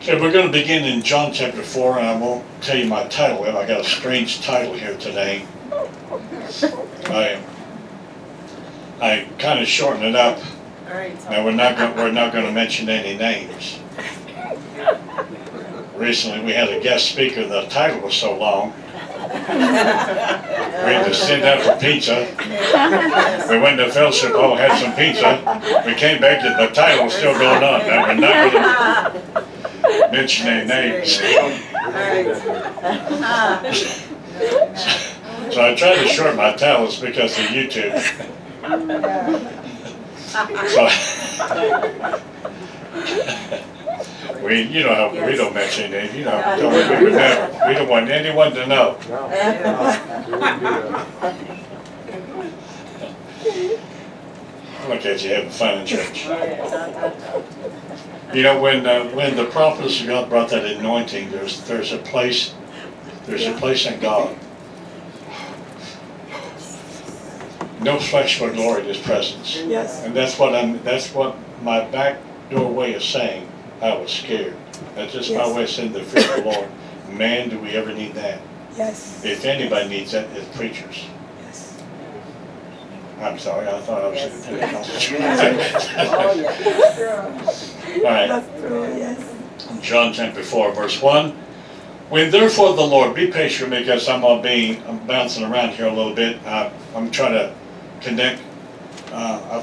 Okay, we're going to begin in John chapter 4, and I won't tell you my title. I got a strange title here today. I kind of shortened it up. Now we're not going to mention any names. Recently we had a guest speaker. The title was so long. We had to sit down for pizza. We went to fellowship hall, had some pizza. We came back and the title was still going on. Now we're not going to mention any names. So I tried to shorten my titles because of YouTube. So you know how we don't mention names. You know, we don't want anyone to know. Look at you having fun in church. You know, when the prophets of God brought that anointing, there's a place in God. No flesh for glory in His presence. Yes. And that's what my backdoor way of saying I was scared. That's just my way of saying the fear of the Lord. Man, do we ever need that? Yes. If anybody needs that, it's preachers. Yes. I'm sorry, I thought I was in the Pentecostal church. Oh, yes. All right. That's true, yes. John chapter 4, verse 1. When therefore the Lord, be patient because I'm bouncing around here a little bit. I'm trying to connect. I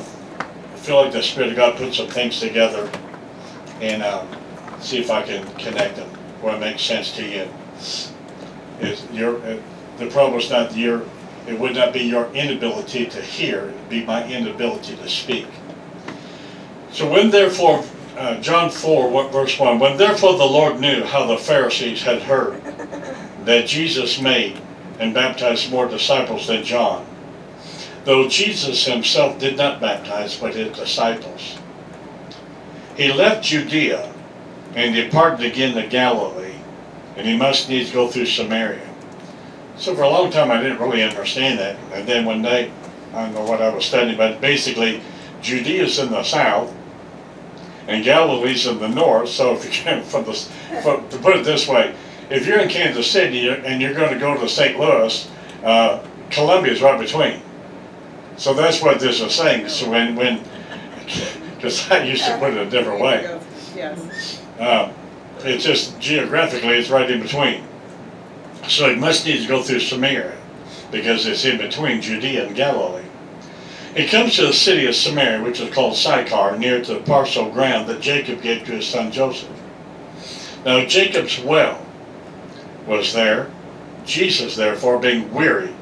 feel like the Spirit of God put some things together and see if I can connect them where it makes sense to you. The problem is not it would not be your inability to hear, it would be my inability to speak. So when therefore, John 4, verse 1, when therefore the Lord knew how the Pharisees had heard that Jesus made and baptized more disciples than John, though Jesus himself did not baptize but his disciples, he left Judea and departed again to Galilee, and he must needs go through Samaria. So for a long time I didn't really understand that, and then one day, I don't know what I was studying, but basically Judea's in the south and Galilee's in the north. So if you can, to put it this way, if you're in Kansas City and you're going to go to St. Louis, Columbia's right between. So that's what this is saying. So when because I used to put it a different way. Yes. It's just geographically it's right in between. So he must need to go through Samaria because it's in between Judea and Galilee. He comes to the city of Samaria, which is called Sychar, near to the parcel of ground that Jacob gave to his son Joseph. Now Jacob's well was there. Jesus, therefore, being weary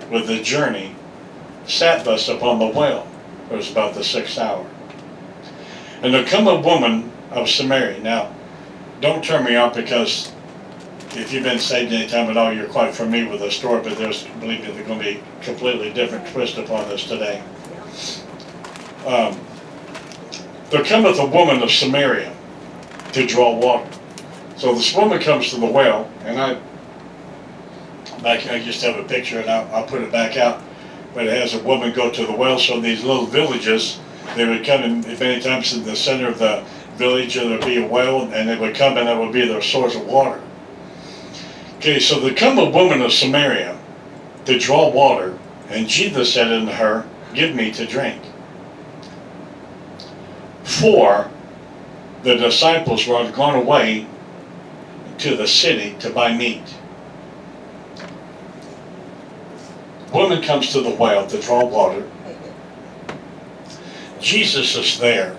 with the journey, sat thus upon the well. It was about the 6th hour. And there come a woman of Samaria. Now, don't turn me off because if you've been saved any time at all, you're quite familiar with the story, but believe me, there's going to be a completely different twist upon this today. There cometh a woman of Samaria to draw water. So this woman comes to the well, and I just have a picture, and I'll put it back out, but it has a woman go to the well. So these little villages, they would come in many times in the center of the village, there would be a well, and they would come, and that would be their source of water. Okay, so there come a woman of Samaria to draw water, and Jesus said unto her, give me to drink. For the disciples were gone away to the city to buy meat. Woman comes to the well to draw water. Jesus is there,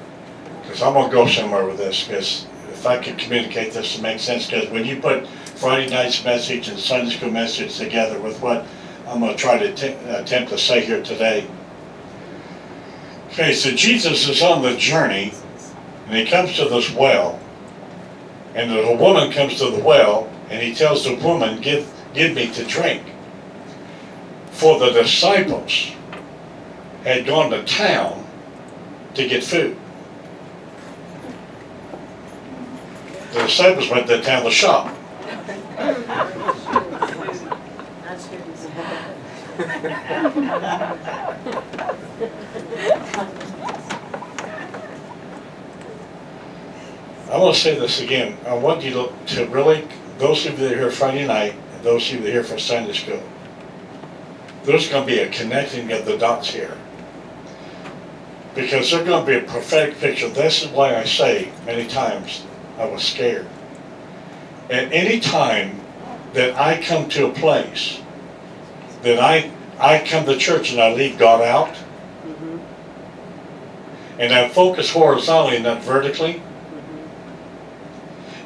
because I'm going to go somewhere with this, because if I could communicate this to make sense, because when you put Friday night's message and Sunday school message together with what I'm going to try to attempt to say here today. Okay, so Jesus is on the journey, and he comes to this well, and the woman comes to the well, and he tells the woman, give me to drink. For the disciples had gone to town to get food. The disciples went to town to shop. I want to say this again. I want you to really, those of you that are here Friday night, and those of you that are here for Sunday school, there's going to be a connecting of the dots here. Because there's going to be a prophetic picture. This is why I say many times I was scared. At any time that I come to a place, that I come to church and I leave God out, and I focus horizontally and not vertically,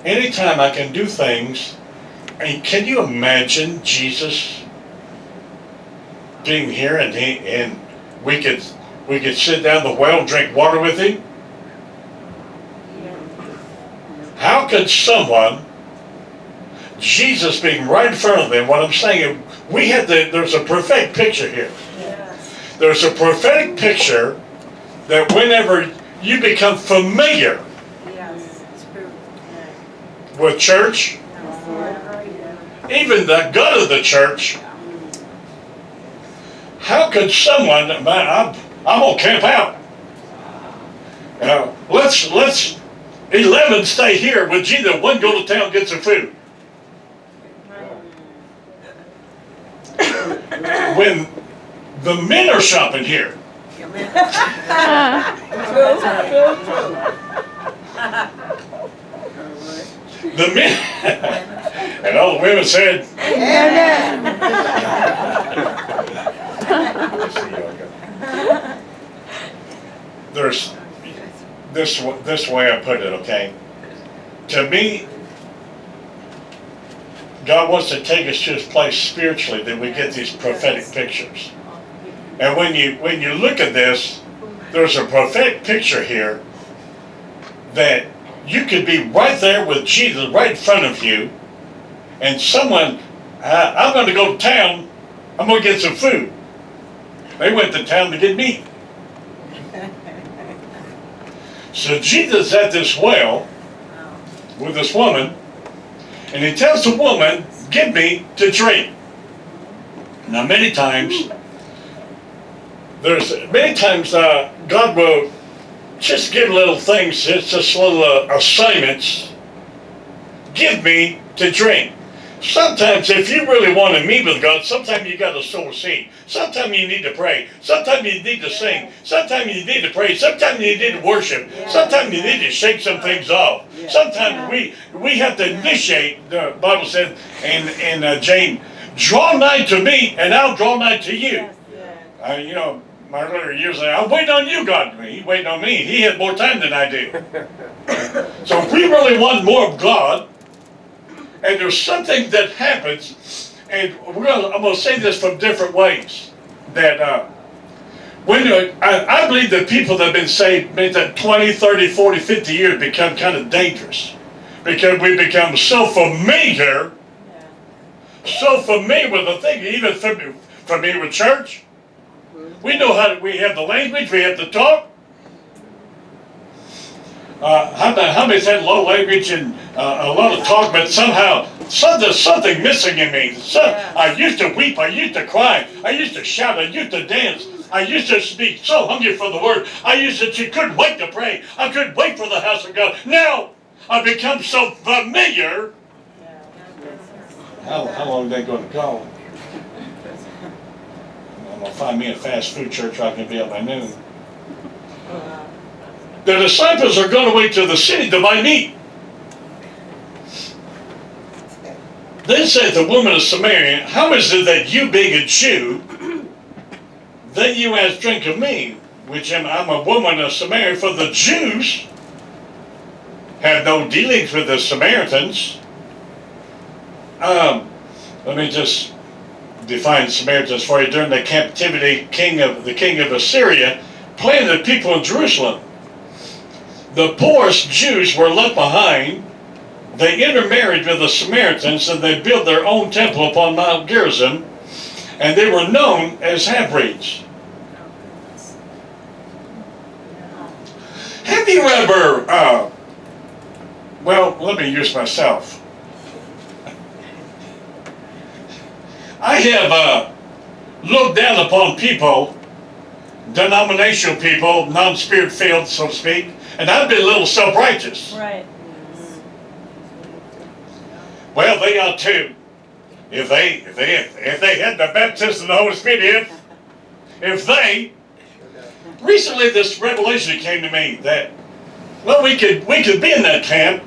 anytime I can do things, and can you imagine Jesus being here and we could sit down the well and drink water with him? How could someone, Jesus being right in front of them, what I'm saying, there's a prophetic picture here. Yes. There's a prophetic picture that whenever you become familiar Yes. True. with church, even the gut of the church, how could someone, man, I'm gonna camp out. Let's 11 stay here with Jesus. One go to town and get some food. When the men are shopping here, the men, and all the women said, Amen. there's this way I put it, okay? To me, God wants to take us to His place spiritually that we get these prophetic pictures. And when you look at this, there's a prophetic picture here that you could be right there with Jesus right in front of you, and someone, I'm going to go to town, I'm going to get some food. They went to town to get meat. So Jesus is at this well with this woman, and he tells the woman, give me to drink. Now many times, God will just give little things, it's just little assignments. Give me to drink. Sometimes if you really want to meet with God, sometimes you got to sow a seed. Sometimes you need to pray. Sometimes you need to sing. Sometimes you need to pray. Sometimes you need to worship. Sometimes you need to shake some things off. Sometimes we have to initiate, the Bible said in James, draw nigh to me and I'll draw nigh to you. My earlier years, I'm waiting on you, God. He's waiting on me. He had more time than I do. So if we really want more of God, and there's something that happens, and I'm going to say this from different ways, that I believe that people that have been saved, maybe that 20, 30, 40, 50 years become kind of dangerous. Because we become so familiar with the thing, even familiar with church. We know we have the language, we have the talk. How many's had low language and a lot of talk, but somehow there's something missing in me. I used to weep, I used to cry, I used to shout, I used to dance, I used to be so hungry for the Word. You couldn't wait to pray. I couldn't wait for the house of God. Now I've become so familiar. How long are they going to go? I'm going to find me a fast food church where I can be up by noon. The disciples are going to wait to the city to buy meat. Then said the woman of Samaria, how is it that you being a Jew, that you ask drink of me, which I'm a woman of Samaria? For the Jews have no dealings with the Samaritans. Let me just define Samaritans for you. During the captivity, the king of Assyria planted people in Jerusalem. The poorest Jews were left behind. They intermarried with the Samaritans, and they built their own temple upon Mount Gerizim, and they were known as half-breeds. Have you ever, let me use myself. I have looked down upon people, denominational people, non-spirit filled, so to speak, and I've been a little self-righteous. Right. Well, they ought to. If they had the baptism of the Holy Spirit, if they, recently this revelation came to me that, well, we could be in that camp,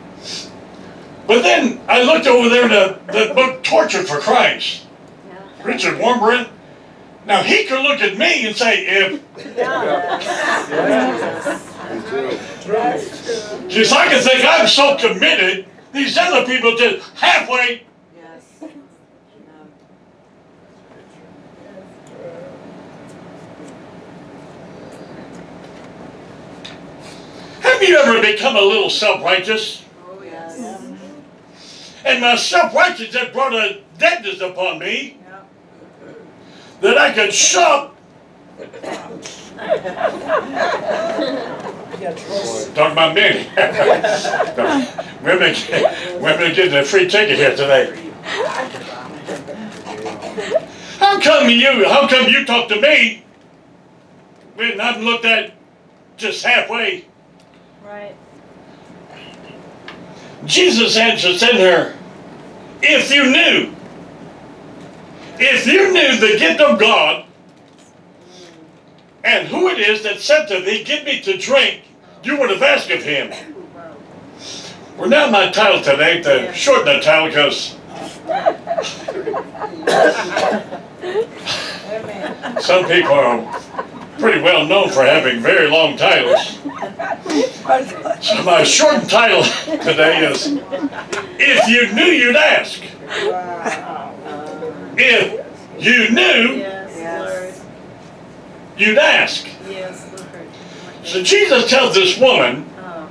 but then I looked over there to the book Tortured for Christ, Richard Warmbrand. Now he could look at me and say, if just I can think I'm so committed, these other people just halfway. Yes. Have you ever become a little self-righteous? Oh, yes. And my self-righteousness brought a deadness upon me Yep. that I could shove. Talking about me. Women getting a free ticket here today. How come you talk to me when I've looked at just halfway? Right. Jesus answered, said to her, if you knew the gift of God and who it is that said to thee, give me to drink, you would have asked of him. Well, now my title today, to shorten the title, because some people are pretty well known for having very long titles. So my shortened title today is, if you knew, you'd ask. If you knew, Yes, you'd ask. Lord. Yes, Lord. So Jesus tells this woman, Oh.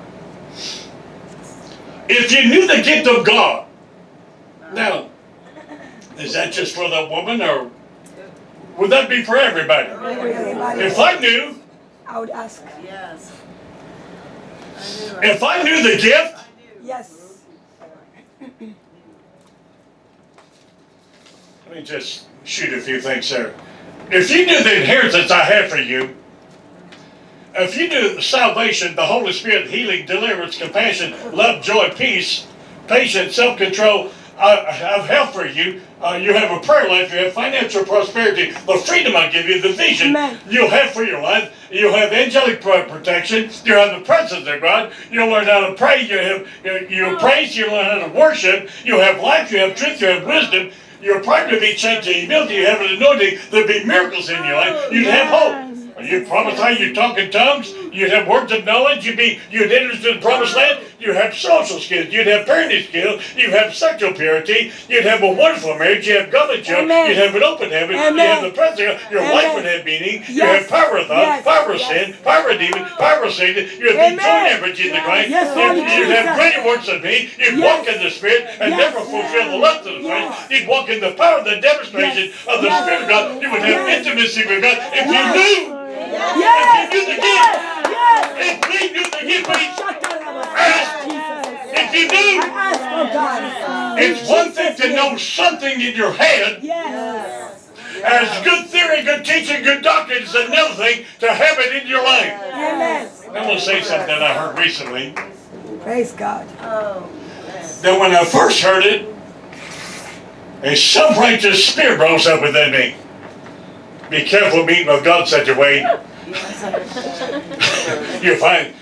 if you knew the gift of God. Now, is that just for the woman, or would that be for everybody? Everybody. If I knew, I would ask. Yes. I knew it. if I knew the gift, I knew. Yes. let me just shoot a few things there. If you knew the inheritance I have for you, if you knew salvation, the Holy Spirit, healing, deliverance, compassion, love, joy, peace, patience, self-control, I have health for you. You have a prayer life. You have financial prosperity. The freedom I give you, the vision Amen. you have for your life. You have angelic protection. You have the presence of God. You learn how to pray. You praise. You learn how to worship. You have life. You have truth. You have wisdom. You're primed to be changed to humility. You have an anointing. There'll be miracles in your life. You'd have hope. You prophesy, you talk in tongues, you'd have words of knowledge, you'd enter into the promised land, you'd have social skills, you'd have parenting skills, you'd have sexual purity, you'd have a wonderful marriage, you'd have godly children, Amen. you'd have an open heaven, Amen. you'd have the presence of God, your Amen. life would have meaning, you Yes. have power of thought, Yes. power of Yes. sin, power of demon, power of Satan, you'd be Amen. joint heir with Jesus Christ, Yes, Lord you'd have Jesus. greater works than me, you'd Yes. walk in the Spirit and Yes. never fulfill the lust of the flesh, Yes. you'd walk in the power of the demonstration Yes. of the Yes. Spirit of God, you would have Yes. intimacy with God. If Yes. you knew, Yes. if you knew the Yes. gift, Yes. if we knew the gift, we Jesus. if you knew, I ask, oh God. it's one thing to know something in your head, Yes. as good theory, good teaching, good doctrine. It's another thing to have it in your life. Amen. I'm going to say something that I heard recently. Praise God. Oh. Yes. That when I first heard it, a self-righteous spirit rose up within me. Be careful meeting with God such a way. You find,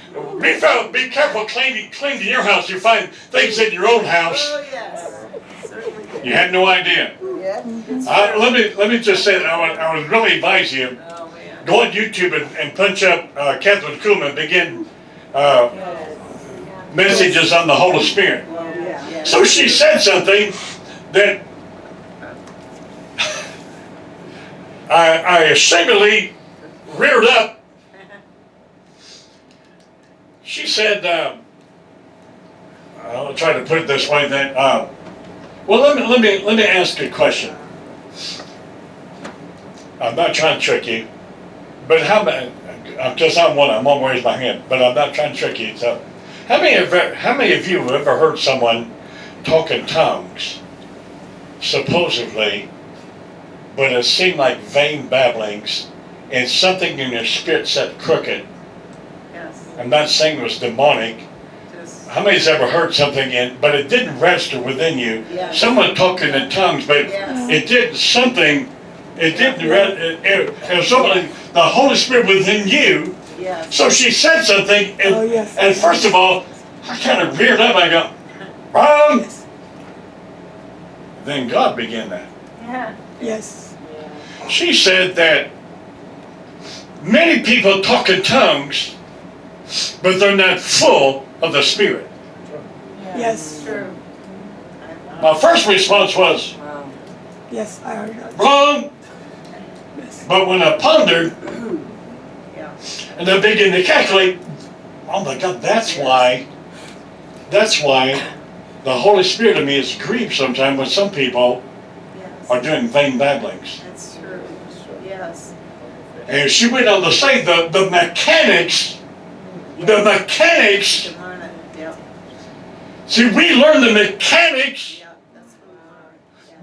be careful cleaning your house. You find things in your own house Oh, yes. Certainly. you had no idea. Yeah. Let me just say that I would really advise you, Oh, man. go on YouTube and punch up Catherine Kuhlman, begin messages on the Holy Spirit. Yeah. So she said something that I ashamedly reared up. She said, I'll try to put it this way, that, well, let me ask you a question. I'm not trying to trick you, but how many, because I'm one to raise my hand, but I'm not trying to trick you. So, how many of you have ever heard someone talk in tongues, supposedly, but it seemed like vain babblings, and something in your spirit set crooked? Yes. I'm not saying it was demonic, Just. how many's ever heard something but it didn't register within you? Yeah. Someone talking in tongues, but Yes. it did something. It didn't. It was something. The Holy Spirit within you. Yes. So she said something, and, Oh, yes. and first of all, I kind of reared up. I go, wrong. Yes. Then God began that. Yeah. Yes. She said that many people talk in tongues, but they're not full of the Spirit. Yes. True. My first response was, Wow. Yes, I heard that. wrong. Yes. But when I pondered Yeah. and I began to calculate, oh my God, that's why the Holy Spirit in me is grieved sometimes when some people Yes. are doing vain babblings. That's true. Yes. And she went on to say the mechanics, Come on. Yeah. see, we learn the mechanics. Yeah. That's what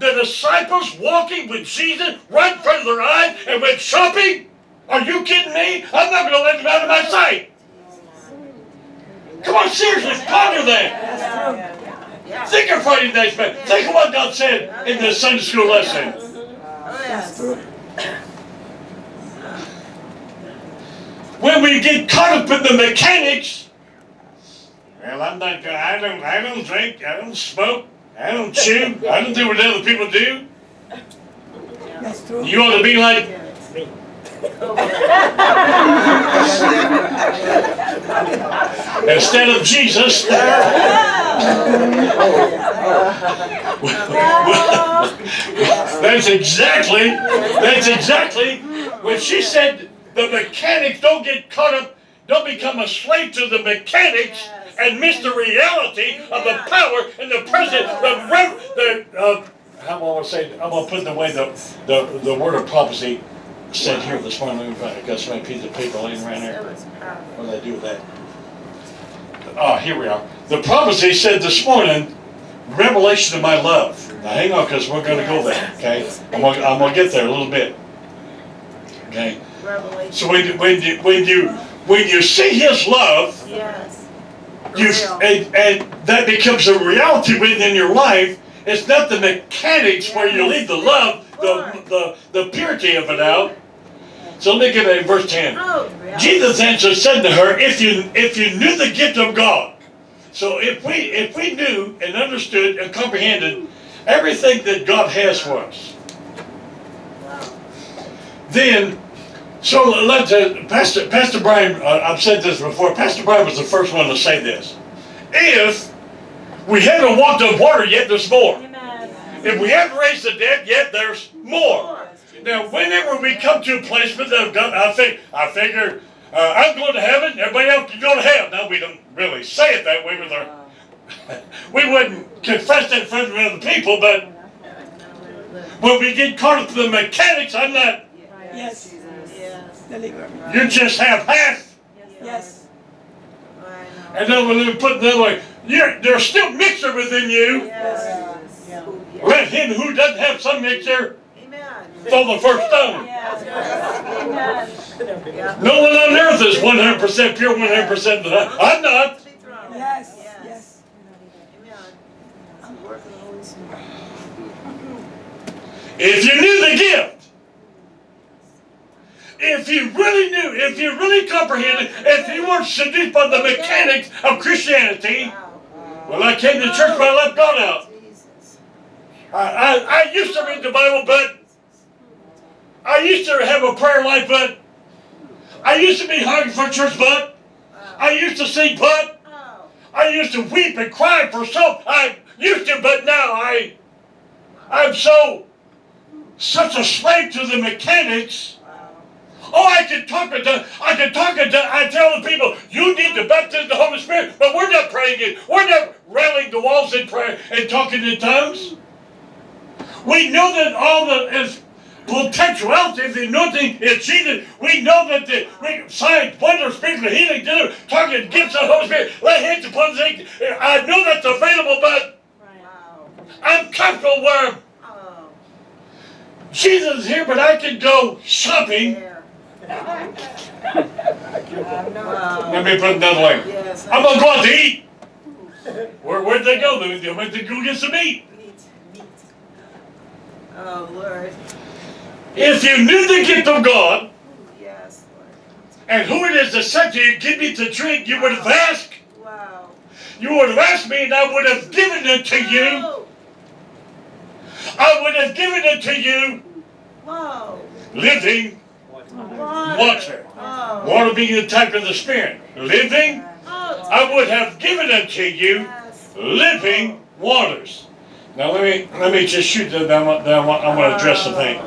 we learned. The disciples walking with Jesus right in front of their eyes and went shopping? Are you kidding me? I'm not going to let them out of my sight. Come on, seriously, ponder that. Yeah. Yeah. Think of Friday night's man. Think of what God said in the Sunday school lesson. Oh, That's yes. true. When we get caught up in the mechanics, well, I'm not going. I don't drink. I don't smoke. I don't chew. I don't do what other people do. That's true. You ought to be like, instead of Jesus. That's exactly when she said the mechanics don't get caught up, don't become a slave to the mechanics and miss the reality of the power and the presence, how will I say? I'm gonna put the way the word of prophecy said here this morning. I got so many pieces of paper laying around That there. was powerful. What do I do with that? Oh, here we are. The prophecy said this morning, revelation of my love. Now hang on, because we're going to go there, okay? I'm gonna get there a little bit. Okay? Revelation. So when you see His love, Yes. For you real. and that becomes a reality within your life. It's not the mechanics where you leave the love, the purity of it out. So let me give it in verse 10. Oh, really? Jesus answered, said to her, if you knew the gift of God, so if we knew and understood and comprehended everything that God has for us, Wow. then so let's Pastor Brian, I've said this before. Pastor Brian was the first one to say this. If we haven't walked on water yet, there's more. If we haven't raised the dead yet, there's more. Now, whenever we come to a place with God, I figure I'm going to heaven, everybody else can go to hell. Now, we don't really say it that way with our, we wouldn't confess that in front of other people, but when we get caught up in the mechanics, I'm not, Yes. Yes. Deliver me. you just have half. Yes. I know. And then when we put it another way, there's still mixture within you. Yes. Yeah. Let him who doesn't have some mixture Amen. throw the first stone. Amen. Yeah. No one on earth is 100% pure, 100% I'm not. To be thrown. Yes. Yes. Amen. I'm working the Holy Spirit. If you knew the gift, if you really knew, if you really comprehended, if you weren't seduced by the mechanics of Christianity, Wow. well, I came to church, but I left God out. Jesus. I used to read the Bible, but I used to have a prayer life, but I used to be hungry for church, but I used to sing, but Oh. I used to weep and cry for soap. I used to, but now I'm such a slave to the mechanics. Oh, I can talk and I tell the people, you need to baptize the Holy Spirit, but we're not praying it. We're not rattling the walls in prayer and talking in tongues. We know that all the potentiality of the anointing is Jesus. We know that the signs, wonders, spiritual healing, deliverance, talking, gifts of the Holy Spirit, lay hands upon the sick. I know that's available, but Wow. I'm comfortable where Oh. Jesus is here, but I can go shopping. There. Let Wow. me put it another way. Yes. I'm going to go out to eat, Where'd they go? They went to go get some meat. Meat. Oh, Lord. If you knew the gift of God Yes, Lord. and who it is that said to you, give me to drink, you would have asked. Wow. You would have asked me, and I would have given it to you. Oh, I would have given it to you, whoa. living water. Oh. Water being the type of the Spirit. Living, Oh, I would have given it to you, yes. living waters. Now let me just shoot that down. I want to address the thing.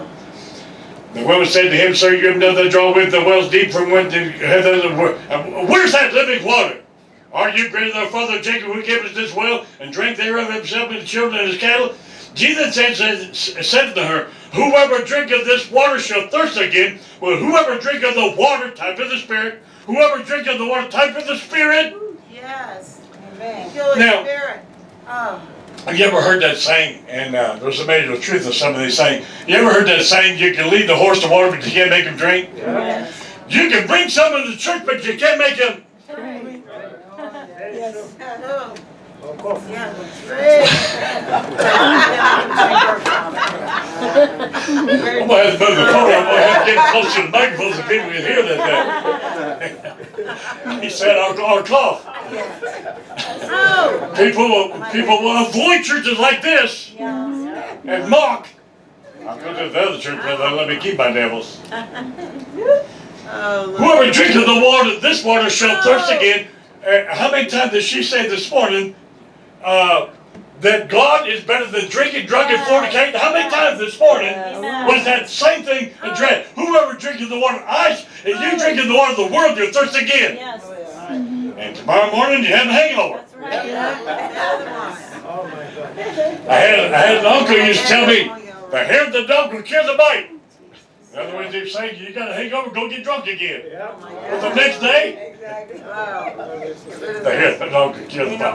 The woman said to him, "Sir, you have another draw with the wells deep from whence where's that living water? Are you greater than our father Jacob, who gave us this well and drank thereof himself and his children and his cattle?" Jesus said to her, "Whoever drinketh this water shall thirst again, but whoever drinketh the water, type of the Spirit, whoever drinketh the water, type of the Spirit." Yes. Amen. Thank you, Holy Now- Spirit. Oh. Have you ever heard that saying? And there's a major truth of some of these saying. You ever heard that saying? You can lead the horse to water, but you can't make him drink. Yes. You can bring someone to church, but you can't make him. Yes. Oh. Yeah, I'm gonna have to move the phone. I'm gonna have to get close to the microphone so people can hear that. He said, "Our cough." Oh. People will avoid churches like this and mock. I'll go to the other church, but they'll let me keep my devils. Oh, Lord. Whoever drinketh the water, this water shall thirst again. How many times did she say this morning that God is better than drinking, drunk, and fornicating? How many times this morning was that same thing addressed? Whoever drinketh the water, if you drinketh the water of the world, you'll thirst again. Yes. And tomorrow morning you have a hangover. That's right. Oh my God. I had an uncle who used to tell me, the hair of the dog will kill the bite. In other words, he was saying, you got a hangover, go get drunk again. But the next day, Exactly. Wow. the hair of the dog will kill the bite.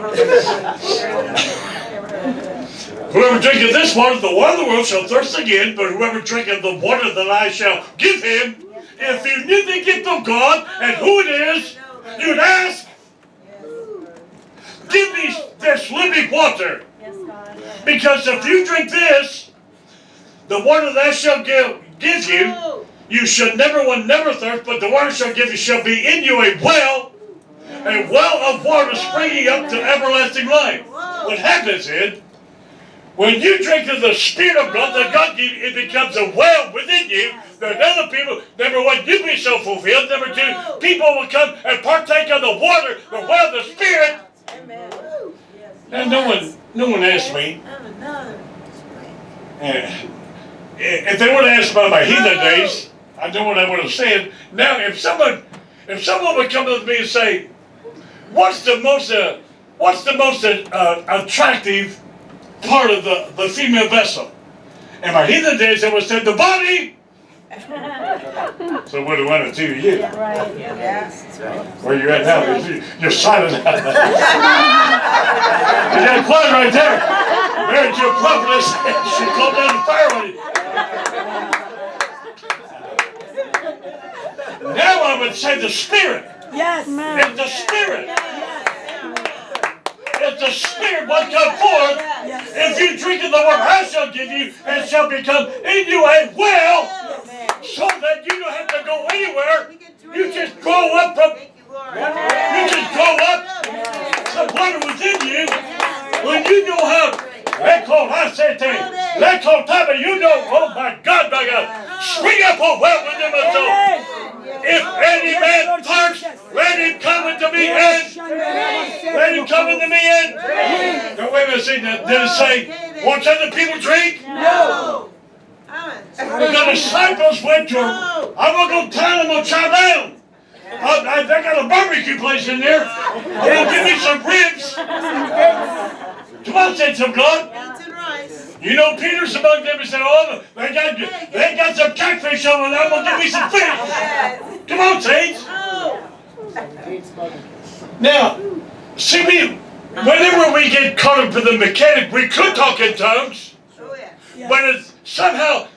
Whoever drinketh this water, the water of the world shall thirst again, but whoever drinketh the water that I shall give him, if you knew the gift of God and who it is, you'd ask, give me this living water. Yes, God. Because if you drink this, the water that I shall give you, you shall never thirst, but the water shall give you shall be in you a well of water springing up to everlasting life. What happens is, when you drink of the Spirit of God that God gives you, it becomes a well within you. That other people, number one, you be so fulfilled. Number two, people will come and partake of the water, the well of the Spirit. Amen. And no one asked me. Another. If they would have asked about my heathen days, I know what I would have said. Now, if someone would come up to me and say, "What's the most attractive part of the female vessel?" In my heathen days, I would have said, "The body." So what do one or two of you? Right. Yes, that's right. Where you at now? You're silent. You got quiet right there. Married to a prophetess, she called down the fire on you. Now I would say the Spirit. Yes. It's the Spirit. It's the Spirit what come forth. If you drink of the water I shall give you, it shall become in you a well, so that you don't have to go anywhere. You just grow up from. Thank you, Lord. You just grow up. The water within you. When you know how. I say to you, you know, oh my God, spring up a well within my soul. If any man thirst, let him come unto me and let him come unto me and. Now wait a minute, see, did it say, watch other people drink? No. The disciples went to him. I'm going to go tell them, I'm going to chow down. They got a barbecue place in there. They'll give me some ribs. Come on, saints of God. Beans and rice. You know Peter's among them and said, "Oh, they got some catfish over there. I'm going to give me some fish." Come on, saints. Now, see, whenever we get caught up in the mechanic, we could talk in tongues. Oh, yeah. But it's somehow,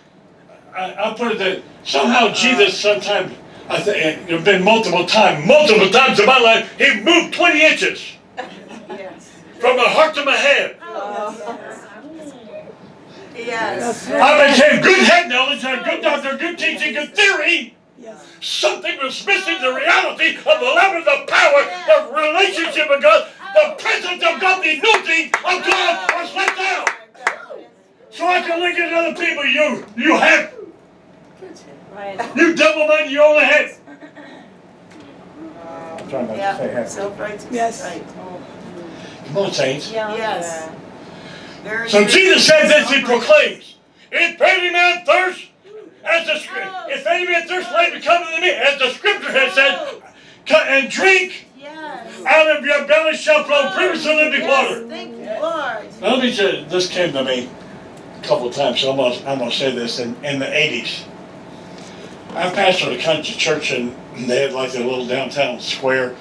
I'll put it that somehow Jesus sometimes, I think, it's been multiple times in my life, he moved 20 inches. Yes. from my heart to my head. Yes. I became good head knowledge, and good doctor, good teaching, good theory. Yes. Something was missing, the reality of the love and the power, the relationship of God, the presence of God, the anointing of God was let down. So I can look at other people, you have, you double-minded, you only have. I'm trying not to say Yeah, half. self-righteous. Yes. Right. Come on, saints. Yes. Very So true. Jesus said this, he proclaims, if any man thirst, if any man thirst, let him come to me, as the scripture has said, and drink Yes. out of your belly shall flow rivers of living water. Thank you, Lord. Now, let me say, this came to me a couple of times, so I'm gonna say this in the 80s. I pastored a country church, and they had like their little downtown square.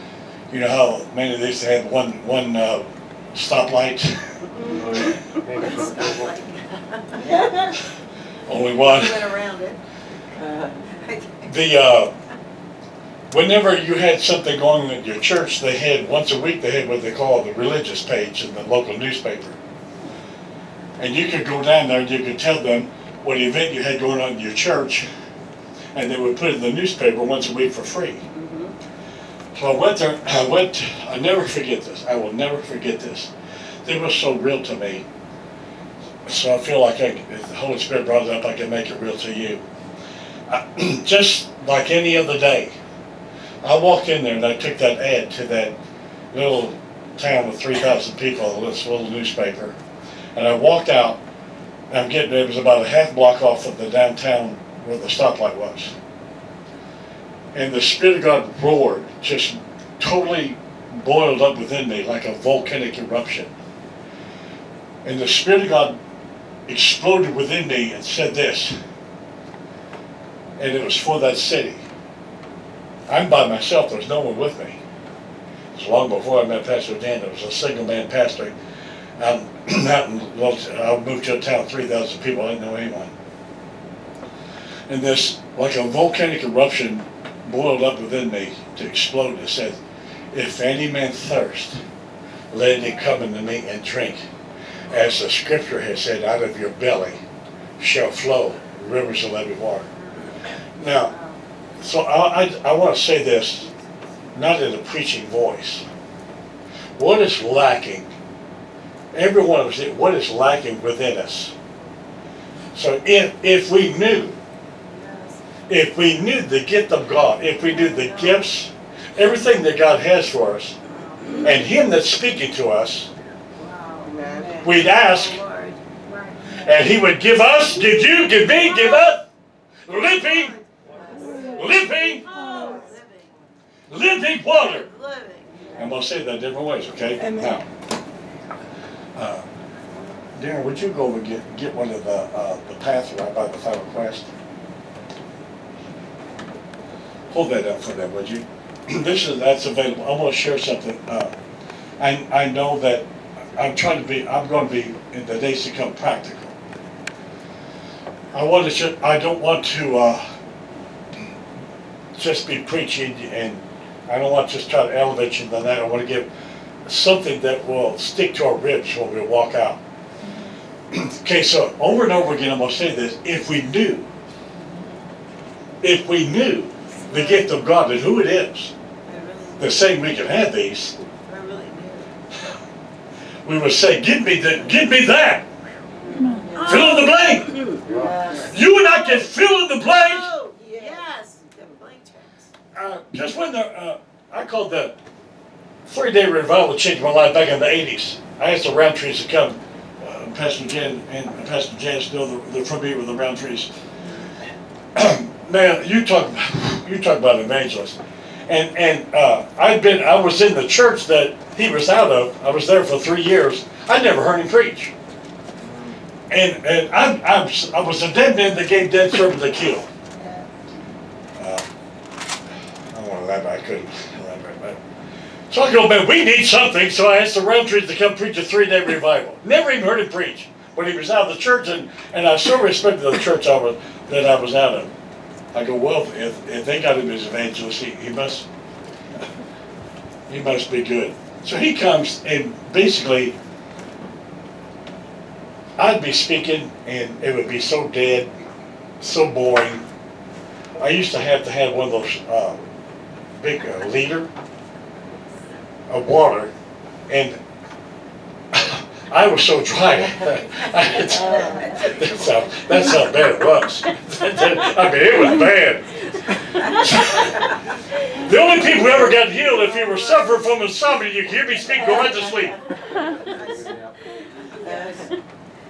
You know how many of these they had one stoplight. Only one. We went around it. Whenever you had something going on at your church, they had once a week they had what they call the religious page in the local newspaper. And you could go down there and you could tell them what event you had going on in your church, and they would put it in the newspaper once a week for free. So I went there, I never forget this, I will never forget this. It was so real to me. So I feel like if the Holy Spirit brought it up, I can make it real to you. Just like any other day, I walked in there and I took that ad to that little town with 3,000 people, this little newspaper. And I walked out, and it was about a half block off of the downtown where the stoplight was. And the Spirit of God roared, just totally boiled up within me like a volcanic eruption. And the Spirit of God exploded within me and said this, and it was for that city. I'm by myself, there's no one with me. It was long before I met Pastor Dan. There was a single man pastor out in I moved to a town of 3,000 people, I didn't know anyone. And this, like a volcanic eruption, boiled up within me to explode. It said, if any man thirst, let him come unto me and drink. As the scripture has said, out of your belly shall flow rivers of living water. Now, so I want to say this, not in a preaching voice. What is lacking? Every one of us, what is lacking within us? So if we knew the gift of God, if we knew the gifts, everything that God has for us, and Him that's speaking to us, we'd ask, and He would give us, give you, give me, give us, living water. I'm going to say that different ways, okay? Amen. Now, Darren, would you go over and get one of the paths right by the Final Quest? Hold that up for them, would you? That's available. I want to share something. I know that I'm going to be in the days to come practical. I don't want to just be preaching, and I don't want to just try to elevate you than that. I want to give something that will stick to our ribs when we walk out. Okay, so over and over again, I'm going to say this. If we knew the gift of God and who it is, the same we can have these, we would say, give me that. Fill in the blank. Yes. You and I can fill in the blank. Oh, yes. Blank checks. Just when I called the 3-day revival changed my life back in the 80s. I asked the Roundtrees to come. Pastor Jen and Pastor Janice know they're familiar with the Roundtrees. Man, you talk about an evangelist. And I was in the church that he was out of. I was there for 3 years. I never heard him preach. And I was a dead man that gave dead servant the kill. I don't want to laugh, I couldn't elaborate, but. So I go, man, we need something. So I asked the Roundtrees to come preach a 3-day revival. Never even heard him preach. But he was out of the church, and I so respected the church that I was out of. I go, well, if they got him as evangelist, he must be good. So he comes and basically, I'd be speaking and it would be so dead, so boring. I used to have one of those big liter of water, and I was so dry. That's how bad it was. I mean, it was bad. The only people who ever got healed if you were suffering from insomnia, you could hear me speak, go right to sleep.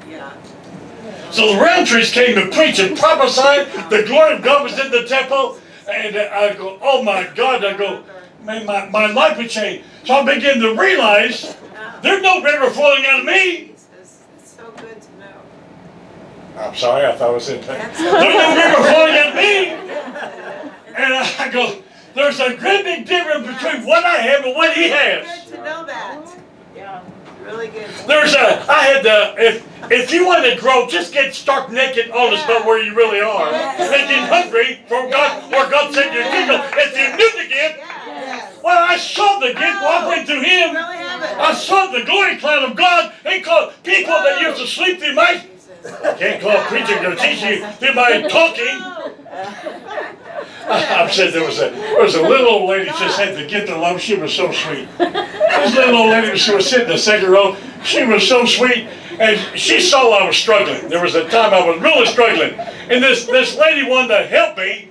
Yeah. So the Roundtrees came to preach and prophesy. The glory of God was in the temple. And I go, oh my God. I go, man, my life would change. So I begin to realize there's no river flowing out of me. It's so good to know. I'm sorry, I thought it was in there. That's There's no river flowing out of me. And I go, there's a great big difference between what I have and what he has. Good to know that. Yeah. Really good. If you want to grow, just get stark naked, honest about where you really are. And get hungry for God, where God said you can go. If you knew the gift, Yes. well, I saw the gift walking through him. Really have it. I saw the glory cloud of God. He called people that used to sleep through my, I can't call preaching or teaching through my talking. I've said there was a little old lady just had the gift of love. She was so sweet. This little old lady, she was sitting in the second row. She was so sweet, and she saw I was struggling. There was a time I was really struggling, and this lady wanted to help me,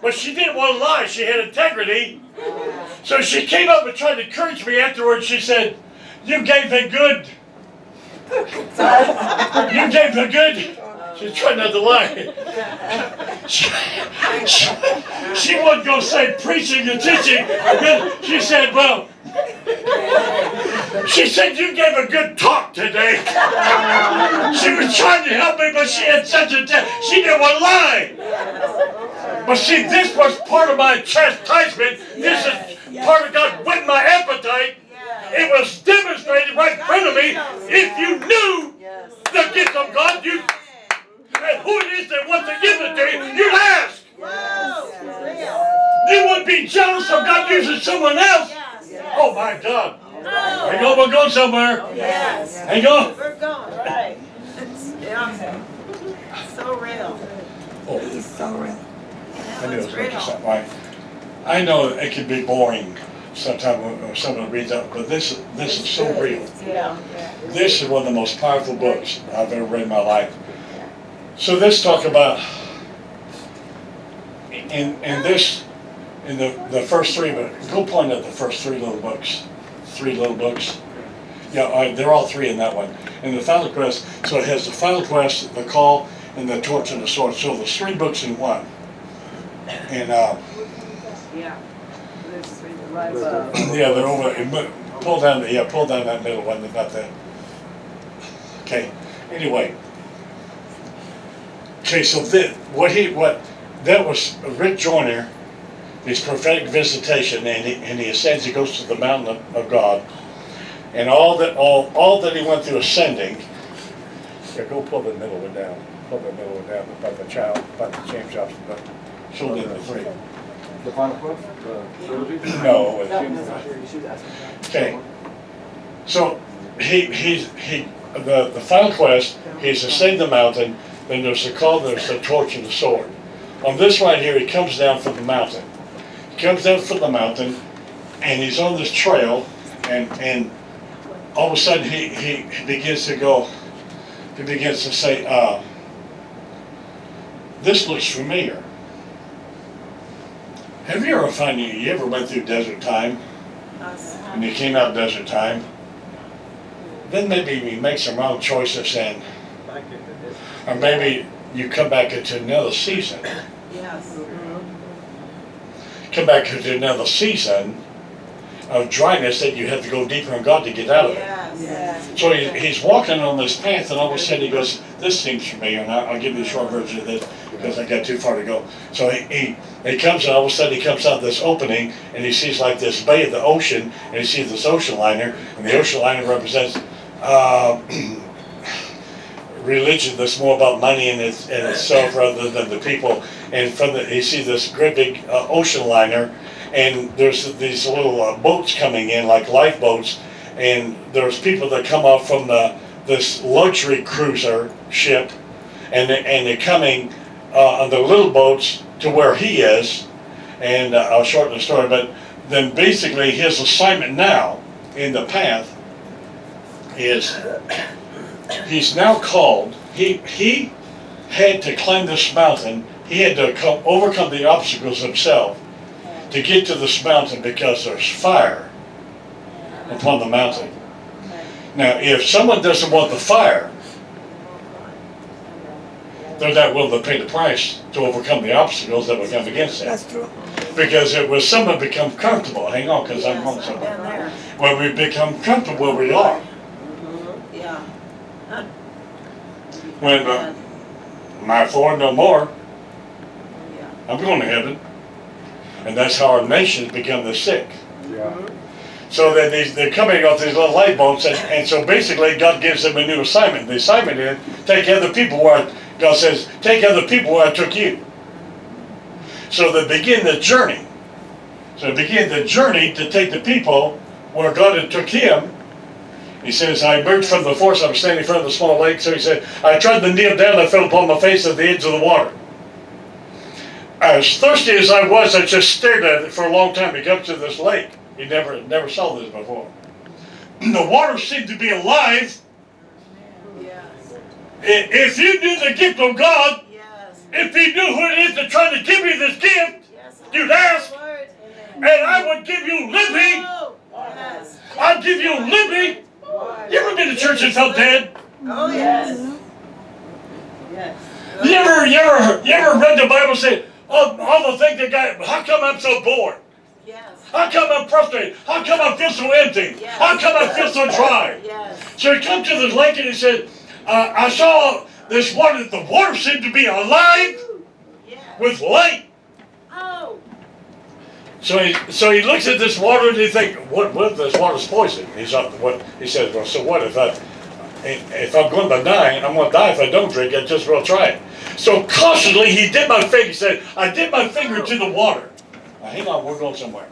but she didn't want to lie. She had integrity, so she came up and tried to encourage me afterwards. She said, "You gave the good. You gave the good." She tried not to lie. She wasn't going to say preaching and teaching. Then she said, well, she said, you gave a good talk today. She was trying to help me, but she had such a she didn't want to lie. But see, this was part of my chastisement. This is part of God whetting my appetite. It was demonstrated right in front of me. If you knew the gift of God, you and who it is that wants to give it to you, you'd ask. You wouldn't be jealous of God using someone else. Oh my God. Hang on, we're going somewhere. Yes. Hang on. We're going. Right. Yeah. So real. Oh, He's so real. I knew it was going to be something right. I know it can be boring sometimes when someone reads that, but this is so real. Yeah. This is one of the most powerful books I've ever read in my life. So let's talk about in the first three, but go point at the first three little books. Yeah, they're all three in that one. And the final quest, so it has the final quest, the call, and the torch and the sword. So there's three books in one. And Yeah. There's three right above. yeah, they're over. Pull down that middle one, about that. Okay. Anyway. Okay, so that was Rick Joyner, his prophetic visitation, and he ascends. He goes to the mountain of God, and all that he went through ascending. Yeah, go pull the middle one down. Pull the middle one down about the child, about the James Johnson. But show them the three. The final quest? The trilogy? No. Okay. So the final quest. He's ascended the mountain. Then there's the call, there's the torch and the sword. On this right here, he comes down from the mountain. He comes down from the mountain, and he's on this trail, and all of a sudden he begins to go, he begins to say, this looks familiar. Have you ever found you ever went through desert time, and you came out desert time? Then maybe you make some wrong choices and or maybe you come back into another season. Yes. Come back into another season of dryness that you have to go deeper in God to get out of it. Yes. So he's walking on this path, and all of a sudden he goes, this seems familiar, and I'll give you a short version of this because I got too far to go. So he comes, and all of a sudden he comes out this opening, and he sees like this bay of the ocean, and he sees this ocean liner, and the ocean liner represents religion that's more about money in itself rather than the people. And he sees this great big ocean liner, and there's these little boats coming in, like lifeboats, and there's people that come off from this luxury cruiser ship, and they're coming on the little boats to where he is, and I'll shorten the story, but then basically his assignment now in the path is he's now called, he had to climb this mountain, he had to overcome the obstacles himself to get to this mountain because there's fire upon the mountain. Now, if someone doesn't want the fire, they're not willing to pay the price to overcome the obstacles that will come against them. That's true. Because it was someone become comfortable. Hang on, because I'm on Yes, I've somewhere. been there. When we become comfortable where we are, Yeah. when my Lord no more, Yeah. I'm going to heaven. And that's how our nations become the sick. Yeah. So that they're coming off these little lifeboats, and so basically God gives them a new assignment. The assignment is take other people where God says, take other people where I took you. So they begin the journey. So they begin the journey to take the people where God had took him. He says, I emerged from the forest, I was standing in front of the small lake. So he said, I tried to kneel down, I fell upon my face at the edge of the water. As thirsty as I was, I just stared at it for a long time. He comes to this lake. He never saw this before. The water seemed to be alive. Yes. If you knew the gift of God, Yes. if he knew who it is that tried to give you this gift, Yes. you'd ask, Lord. and I would give you living. Oh, yes. I'd give you living. You ever been to church and felt dead? Oh, yes. Yes. You ever read the Bible and say, oh, all the things that got, how come I'm so bored? Yes. How come I'm frustrated? How come I feel so empty? Yes. How come I feel so dry? Yes. So he comes to this lake and he said, I saw this water, the water seemed to be alive Yes. with light. Oh. So he looks at this water and he thinks, what if this water's poison? He says, well, so what if I'm going to die, I'm going to die if I don't drink it, just we'll try it. So cautiously he dipped my finger, he said, I dipped my finger to the water. Now, hang on, we're going somewhere.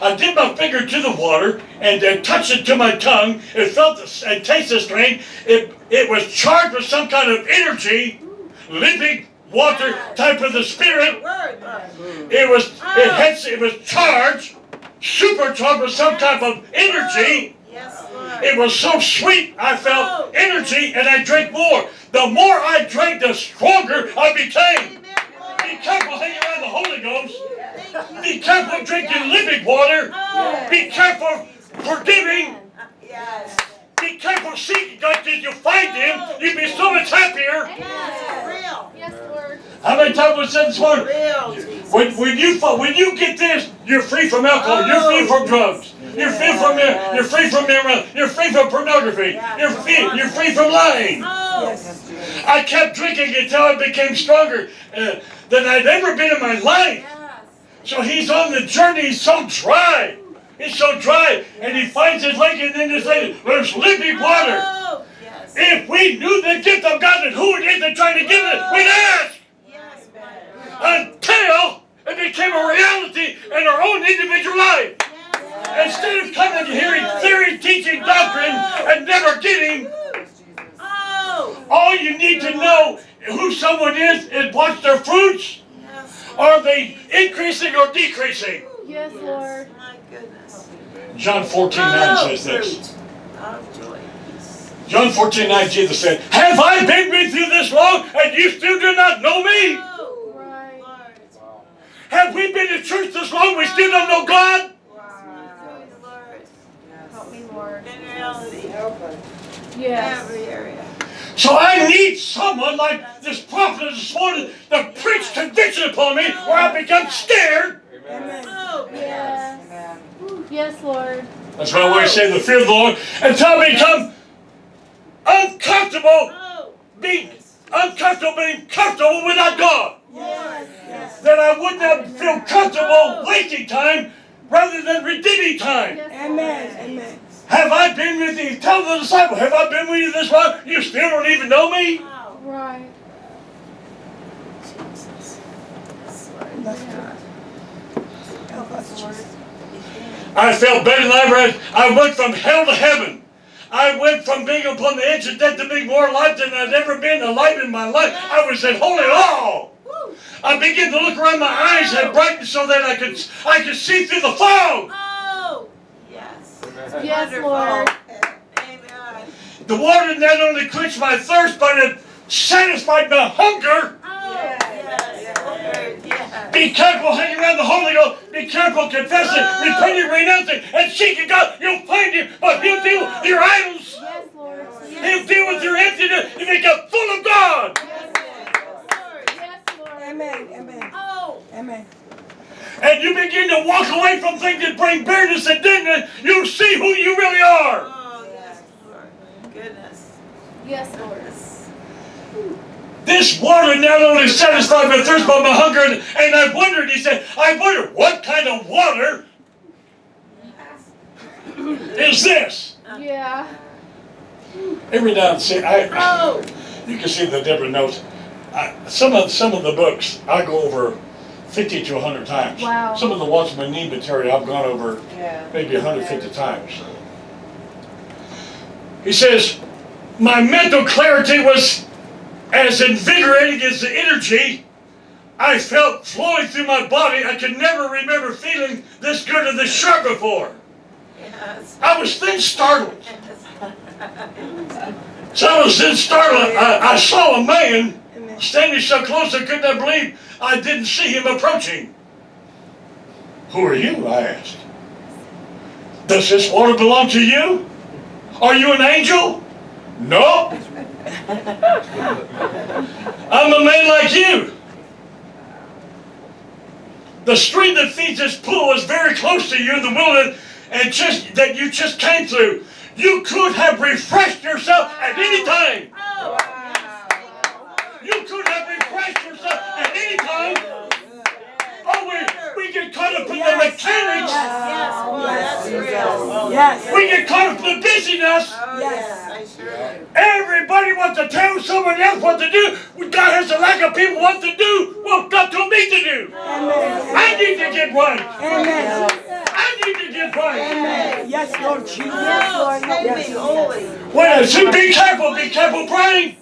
I dipped my finger to the water and then touched it to my tongue. It it tasted strange. It was charged with some kind of energy, living water type of the spirit. Word. It was charged, supercharged with some type of energy. Yes, Lord. It was so sweet, I felt energy, and I drank more. The more I drank, the stronger I became. Amen. Be careful hanging around the Holy Ghost. Thank you. Be careful drinking living water. Oh. Be careful forgiving. Yes. Be careful seeking God. If you find Him, you'll be so much happier. Yes. Real. Yes, Lord. How many times was said this morning? Real, Jesus. When you get this, you're free from alcohol. You're free from drugs. You're free from marijuana. You're free from pornography. You're free from lying. Oh. I kept drinking until I became stronger than I'd ever been in my life. Yes. So he's on the journey. He's so dry. He's so dry, and he finds his lake, and then there's living water. Oh. Yes. If we knew the gift of God and who it is that tried to give it, we'd ask. Yes, Until it became a reality in our own individual life. Instead of coming and hearing theory, teaching, doctrine, and never getting, Oh. all you need to know who someone is watch their fruits. Yes. Are they increasing or decreasing? Yes, Lord. My goodness. John 14:9 says this. Fruit of joy. Peace. John 14:9, Jesus said, have I been with you this long and you still do not know me? Oh. Right. Lord. Have we been in church this long we still don't know God? Wow. Lord. Help me, Lord. In reality. Yes. Every area. So I need someone like this prophet this morning to preach conviction upon me where I become scared. Oh. Yes. Yes, Lord. That's why we say the fear of the Lord until I become uncomfortable, Oh. being comfortable without God. Yes. That I would not feel comfortable wasting time rather than redeeming time. Yes, Amen. Have I been with you? Tell the disciple, have I been with you this long? You still don't even know me? Wow. Right. Jesus. Yes, Lord. God. Help us, Jesus. I felt better than I ever had. I went from hell to heaven. I went from being upon the edge of death to being more alive than I'd ever been alive in my life. I was at holy law. I began to look around. My eyes had brightened so that I could see through the fog. Oh, yes. Yes, Wonderful. Lord. Amen. The water not only quenched my thirst, but it satisfied my hunger. Oh, yes, Lord, yes. Be careful hanging around the Holy Ghost. Be careful confessing, repenting, renouncing, and seeking God. You'll find Him, but He'll deal with your idols. Yes, Lord. He'll deal with your emptiness and make you full of God. Yes, Lord. Amen. Amen. Oh. Amen. And you begin to walk away from things that bring bitterness and dignity. You'll see who you really are. Oh, yes, Lord. Goodness. Yes, Lord. This water not only satisfied my thirst, but my hunger. And I wondered, he said, I wonder what kind of water is this? Yeah. Every now and then, Oh. you can see the different notes. Some of the books I go over 50 to 100 times. Wow. Some of the Watchman Nee material I've gone over maybe 150 times. He says, my mental clarity was as invigorating as the energy I felt flowing through my body. I could never remember feeling this good or this sharp before. Yes. I was then startled. So I was then startled. I saw a man standing so close I could not believe I didn't see him approaching. Who are you? I asked. Does this water belong to you? Are you an angel? No. I'm a man like you. The stream that feeds this pool is very close to you in the wilderness, and that you just came through. You could have refreshed yourself at any time. Oh, wow. You could have refreshed yourself at any time. Oh, we get caught up in the mechanics. Yes, boy, that's real. Yes. We get caught up in the busyness. Oh, yes, I sure do. Everybody wants to tell someone else what to do. God has a lack of people what to do. Well, God told me to do. I need to get right. Amen. I need to get right. Amen. Yes, Lord Jesus. Oh, save me, holy. When I say be careful praying.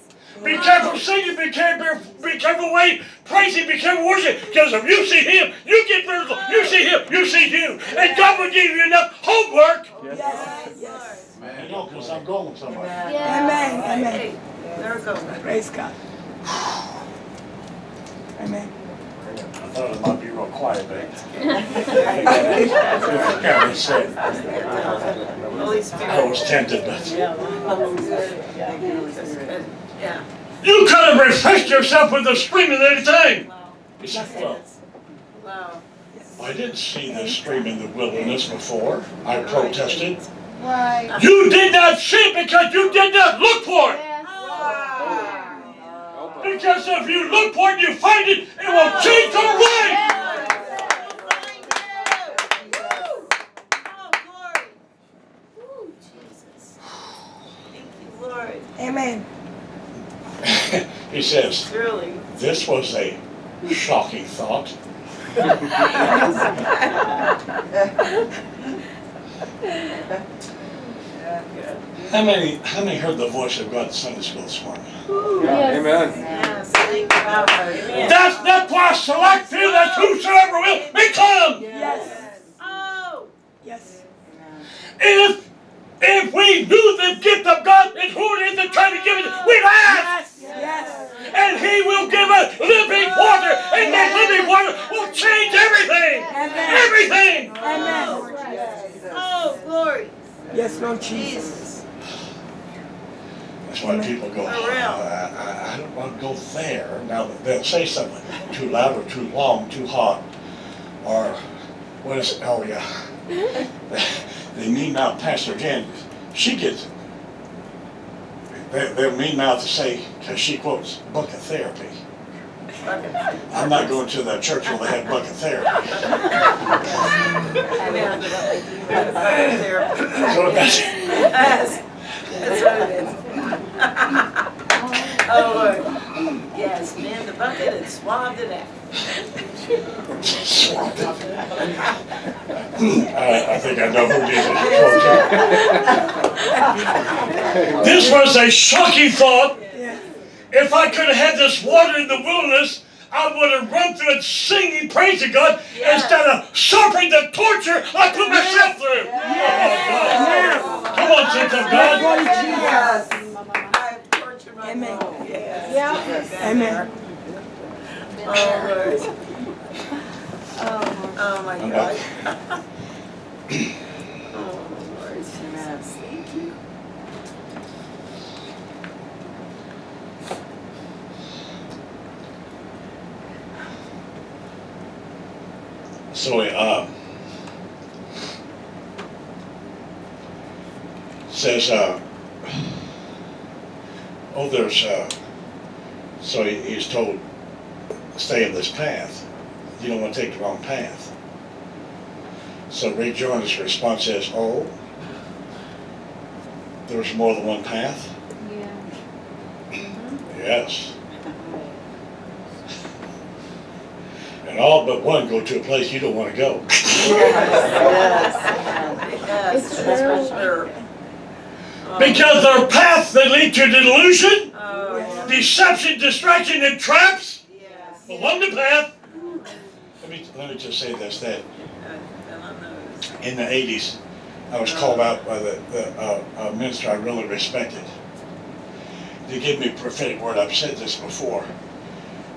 Be careful singing, be careful waiting, praising, be careful worshiping. Because if you see Him, you get miracle. You see Him, you see you. And God will give you enough homework. Yes. Yes. I know, because I'm going somewhere. Yeah. Amen. Amen. Hey, there we go. Praise God. Amen. I thought it might be real quiet, but Karen said Holy Spirit. I was tempted, but Yeah. you could have refreshed yourself with the stream at any time. Wow. He said, well, Wow. I didn't see this stream in the wilderness before. I protested. Right. You did not see it because you did not look for it. Yes. Wow. Because if you look for it, you find it, it will change your life. Amen. He says, Truly. this was a shocking thought. How many heard the voice of God in Sunday school this morning? Yes. Amen. Yes, thank God. Amen. That's not why I select you, that's whosoever will become. Yes. Oh. Yes. If we knew the gift of God and who it is that's trying to give it, we'd ask. Yes. Yes. And He will give us living water, and that living water will change everything. Amen. Everything. Amen. Oh, glory. Yes, Lord Jesus. Jesus. That's why people go, For real. I don't want to go there. Now, they'll say something too loud or too long, too hot, or what is it? Oh, yeah. They mean mouth Pastor Jen. She gets it. They'll mean mouth to say, because she quotes book of therapy. I'm not going to that church where they have book of therapy. Amen. So that's Yes. That's what it is. Oh, Lord. Yes, man, the bucket and swabbed it out. I think I know who did it. This was a shocking thought. If I could have had this water in the wilderness, I would have run through it singing praise to God instead of suffering the torture I put myself through. Oh, God. Come on, sons of God. Yes. I've tortured my Amen. soul. Yes. Yeah. Amen. Oh, Lord. Oh, my I'm God. not- Oh, Lord. Yes. Thank you. So says, so he's told, stay in this path. You don't want to take the wrong path. So Rick Jones' response is, oh, there's more than one path? Yeah. Yes. And all but one go to a place you don't want to go. Yes. It's That's true. for sure. Because there are paths that lead to delusion, Oh, deception, distraction, and traps. yes. Along the path. Let me just say this, that in the 80s, I was called out by the minister I really respected. They gave me a prophetic word. I've said this before.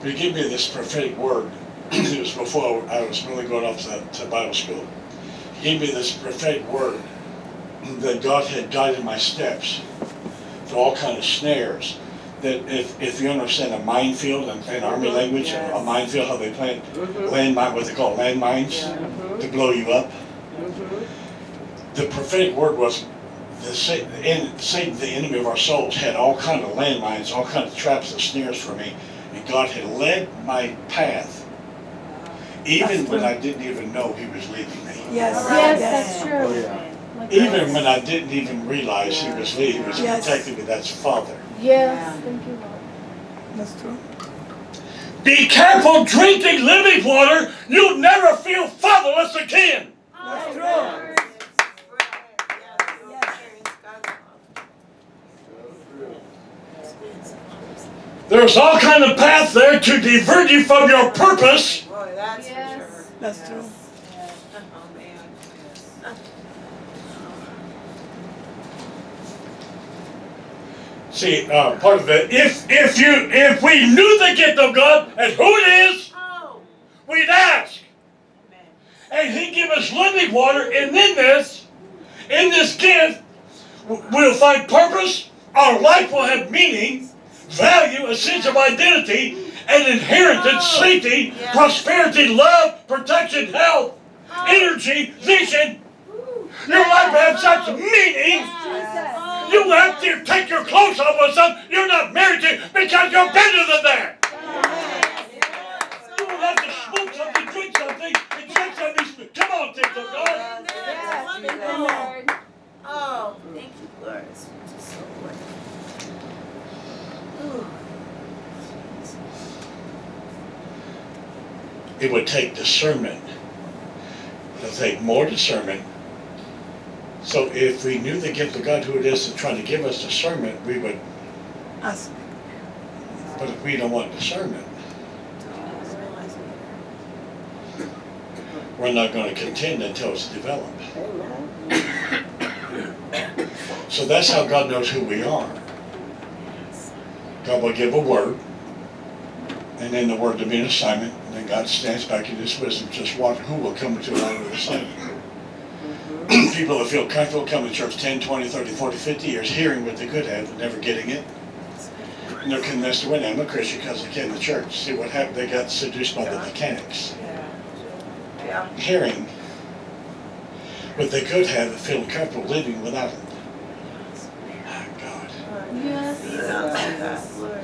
But he gave me this prophetic word. It was before I was really going off to Bible school. He gave me this prophetic word that God had guided my steps through all kind of snares. That if you understand a minefield in Army language, a minefield, how they plant landmine, what they call landmines, to blow you up. The prophetic word was Satan, the enemy of our souls, had all kind of landmines, all kind of traps and snares for me, and God had led my path, even when I didn't even know He was leading me. Yes. Yes, Yes. that's true. Oh, yeah. Like Even that. when I didn't even realize He was leading, He was Yes. protecting me. That's Father. Yes, thank you, Lord. That's true. Be careful drinking living water. You'll never feel fatherless again. That's true. There's all kind of paths there to divert you from your purpose. Boy, that's for Yes. sure. That's true. Oh, man. See, part of it, if we knew the gift of God and who it is, Oh, we'd ask. man. And He'd give us living water, and in this gift, we'll find purpose, our life will have meaning, value, a sense of identity, and inheritance, safety, yes. prosperity, love, protection, health, energy, vision. Your life will have such meaning. Jesus. You have to take your clothes off with something you're not married to because you're better than that. You will have to smoke something, drink something, and drink something. Come on, things of God. Yes, thank you, Wonderful. Lord. Oh, thank you, Lord. It's just so wonderful. It would take discernment. It'll take more discernment. So if we knew the gift of God, who it is that's trying to give us discernment, we would, Ask. but if we don't want discernment, we're not going to contend until it's developed. So that's how God knows who we are. God will give a word, and then the word will be an assignment, and then God stands back in His wisdom, just watch who will come into line with the assignment. People that feel comfortable coming to church 10, 20, 30, 40, 50 years, hearing what they could have, but never getting it. And they're convinced to win. I'm a Christian because I came to church. See what happened? They got seduced by the mechanics. Yeah. Hearing what they could have and feeling comfortable living without it. Ah, God. Yes. Lord.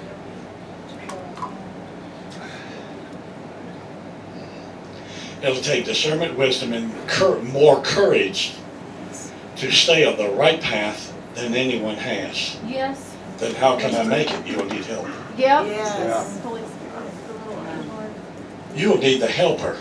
It'll take discernment, wisdom, and more courage to stay on the right path than anyone has. Yes. Then how can I make it? You'll need help. Yep. Yes. Holy Spirit. Lord. you'll need the helper.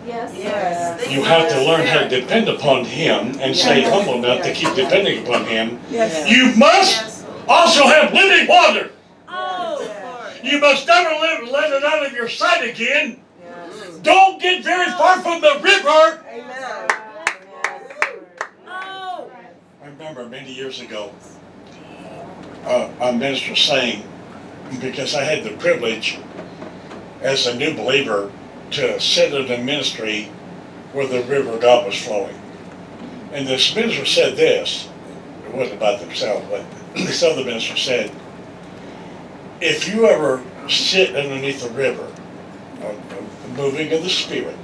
Yes. Yes. You have to learn how to depend upon Him and stay humble enough to keep depending upon Him. Yes. You must Yes, Lord. also have living water. Oh, Lord. You must never let it out of your sight again. Yes. Don't get very far from the river. Amen. Oh. I remember many years ago, a minister saying, because I had the privilege as a new believer to sit in a ministry where the river of God was flowing. And this minister said this, it wasn't about themselves, but this other minister said, if you ever sit underneath the river, the moving of the Spirit,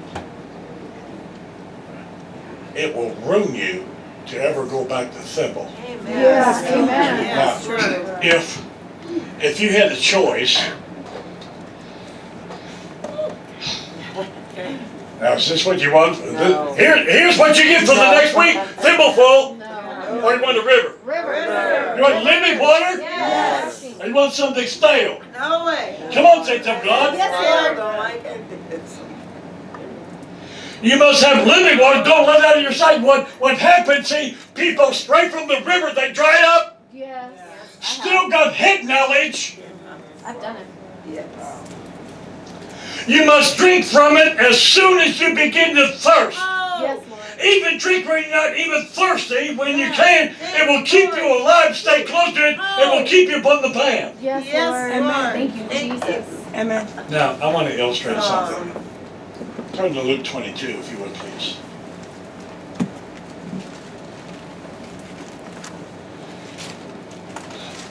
it will ruin you to ever go back to Thimble. Amen. Yes, amen. Yes, Now, true. if you had a choice, now is this what you want? No. Here's what you get for the next week, thimbleful, No. or you want a river? River. You want living water? Yes. Or you want something stale? No way. Come on, saints of God. Yes, I Lord. don't like it. You must have living water. Don't let it out of your sight. What happens, see, people straight from the river, they dry up, Yes. still got head knowledge. I've done it. Yes. You must drink from it as soon as you begin to thirst. Oh. Yes, Lord. Even drink when you're not even thirsty. When you can, it will keep you alive. Stay close to it. It will keep you upon the path. Yes, Yes, Lord. Lord. Thank you, Jesus. Amen. Now, I want to illustrate Oh. something. Turn to Luke 22, if you would, please.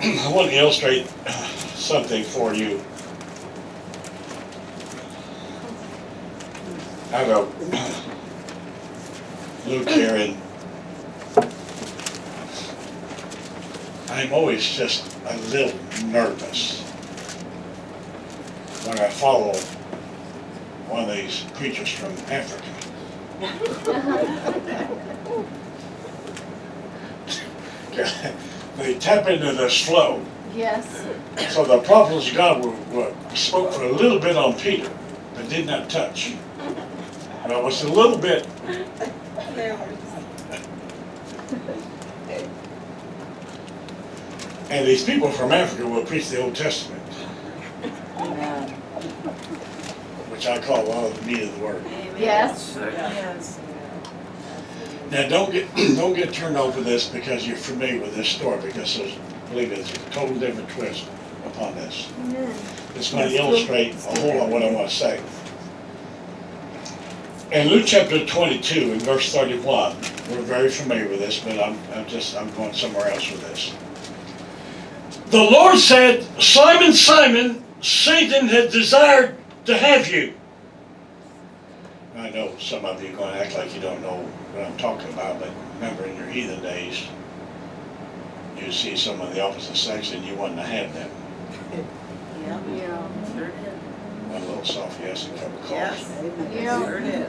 I want to illustrate something for you out of Luke here, and I'm always just a little nervous when I follow one of these preachers from Africa. They tap into this flow. Yes. So the prophets of God spoke for a little bit on Peter, but did not touch. Well, it was a little bit. And these people from Africa will preach the Old Testament, which I call a lot of the meat of the word. Yes. Yes. Now, don't get turned off with this because you're familiar with this story, because believe me, it's a total different twist upon this. Amen. It's going to illustrate a whole lot what I want to say. In Luke chapter 22 and verse 31, we're very familiar with this, but I'm going somewhere else with this. The Lord said, Simon, Simon, Satan had desired to have you. I know some of you are going to act like you don't know what I'm talking about, but remember in your heathen days, you see some of the opposite sex and you want to have them. Yeah. Yeah. Sure did. One little soft yes and a cup of coffee. Yes. Yeah. Sure did.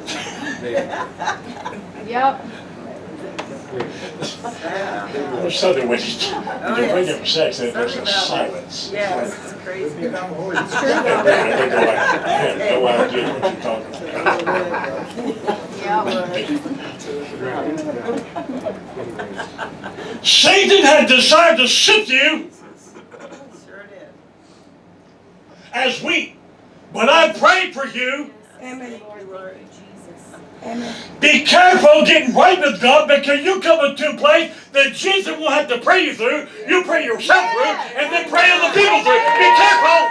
Yep. Yeah. There's something when you bring up sex, there's a Something about it. silence. Yes, it's crazy. They go like, I have no idea what you're talking about. Yep. Satan had decided to sift you Sure did. as wheat. But I prayed for you. Amen. Lord. Amen. Be careful getting right with God, because you come into a place that Jesus will have to pray you through. You pray yourself through, and then pray other people through. Be careful.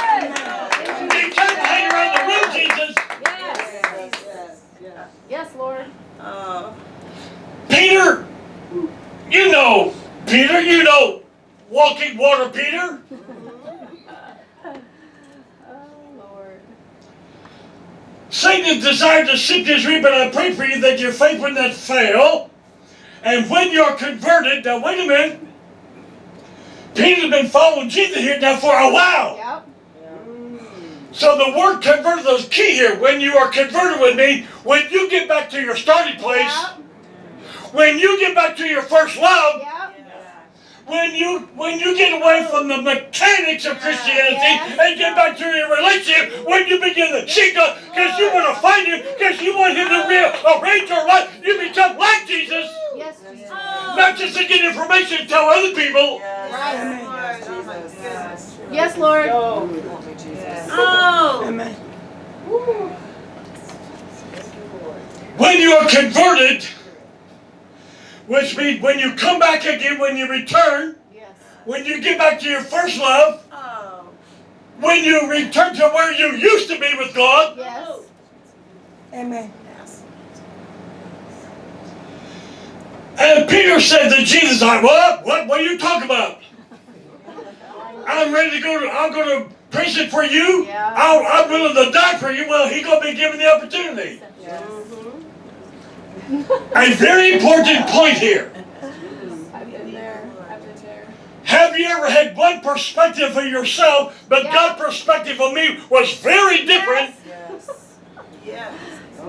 Be careful hanging around the room, Jesus. Yes. Yes. Yeah. Yes, Lord. Peter, you know, walking water, Peter. Lord. Satan desired to sift you as wheat, but I pray for you that your faith would not fail. And when you're converted, now wait a minute. Peter's been following Jesus here now for a while. Yep. So the word converted is key here. When you are converted with me, when you get back to your starting place, Yep. when you get back to your first love, Yep. when you get away from the mechanics of Christianity and get back to your relationship, when you begin to seek God, because you want to find Him, because you want Him to rearrange your life, you become like Jesus. Yes, Jesus. Not just to get information and tell other people. Yes, Lord. Oh my goodness. Yes, Lord. Oh. Amen. When you are converted, which means when you come back again, when you return, Yes. when you get back to your first love, Oh. when you return to where you used to be with God, Yes. Amen. and Peter said to Jesus, what are you talking about? I'm ready to go I'm going to prison for you. Yeah. I'm willing to die for you. Well, he's going to be given the opportunity. A very important point here. I've been there. I've been there. Have you ever had one perspective of yourself, but Yeah. God's perspective of me was very different? Yes.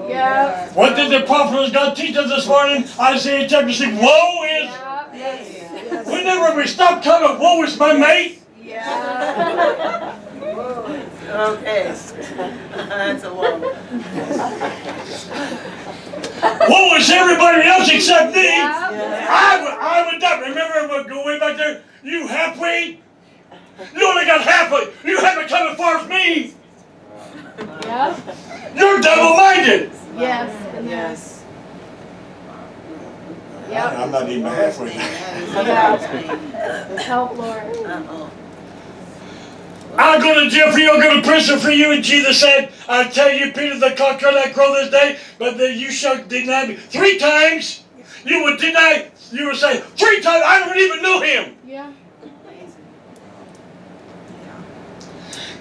Yeah. What did the prophet of God teach us this morning? Isaiah chapter 6. Woe is. Yeah. Yes. Whenever we stop talking, woe is my mate. Yeah. Okay. That's a woman. Woe is everybody else except me. Yeah. I would die. Remember go way back there? You halfway? You only got halfway. You haven't come as far as me. Yeah. You're double-minded. Yes. And Yes. Yep. I'm not even halfway there. Yeah. Help, Lord. Uh-oh. I'll go to jail for you, I'll go to prison for you. And Jesus said, I tell you, Peter, the cock shall not crow this day, but that you shall deny me. 3 times you would deny, you would say, 3 times, I don't even know him. Yeah.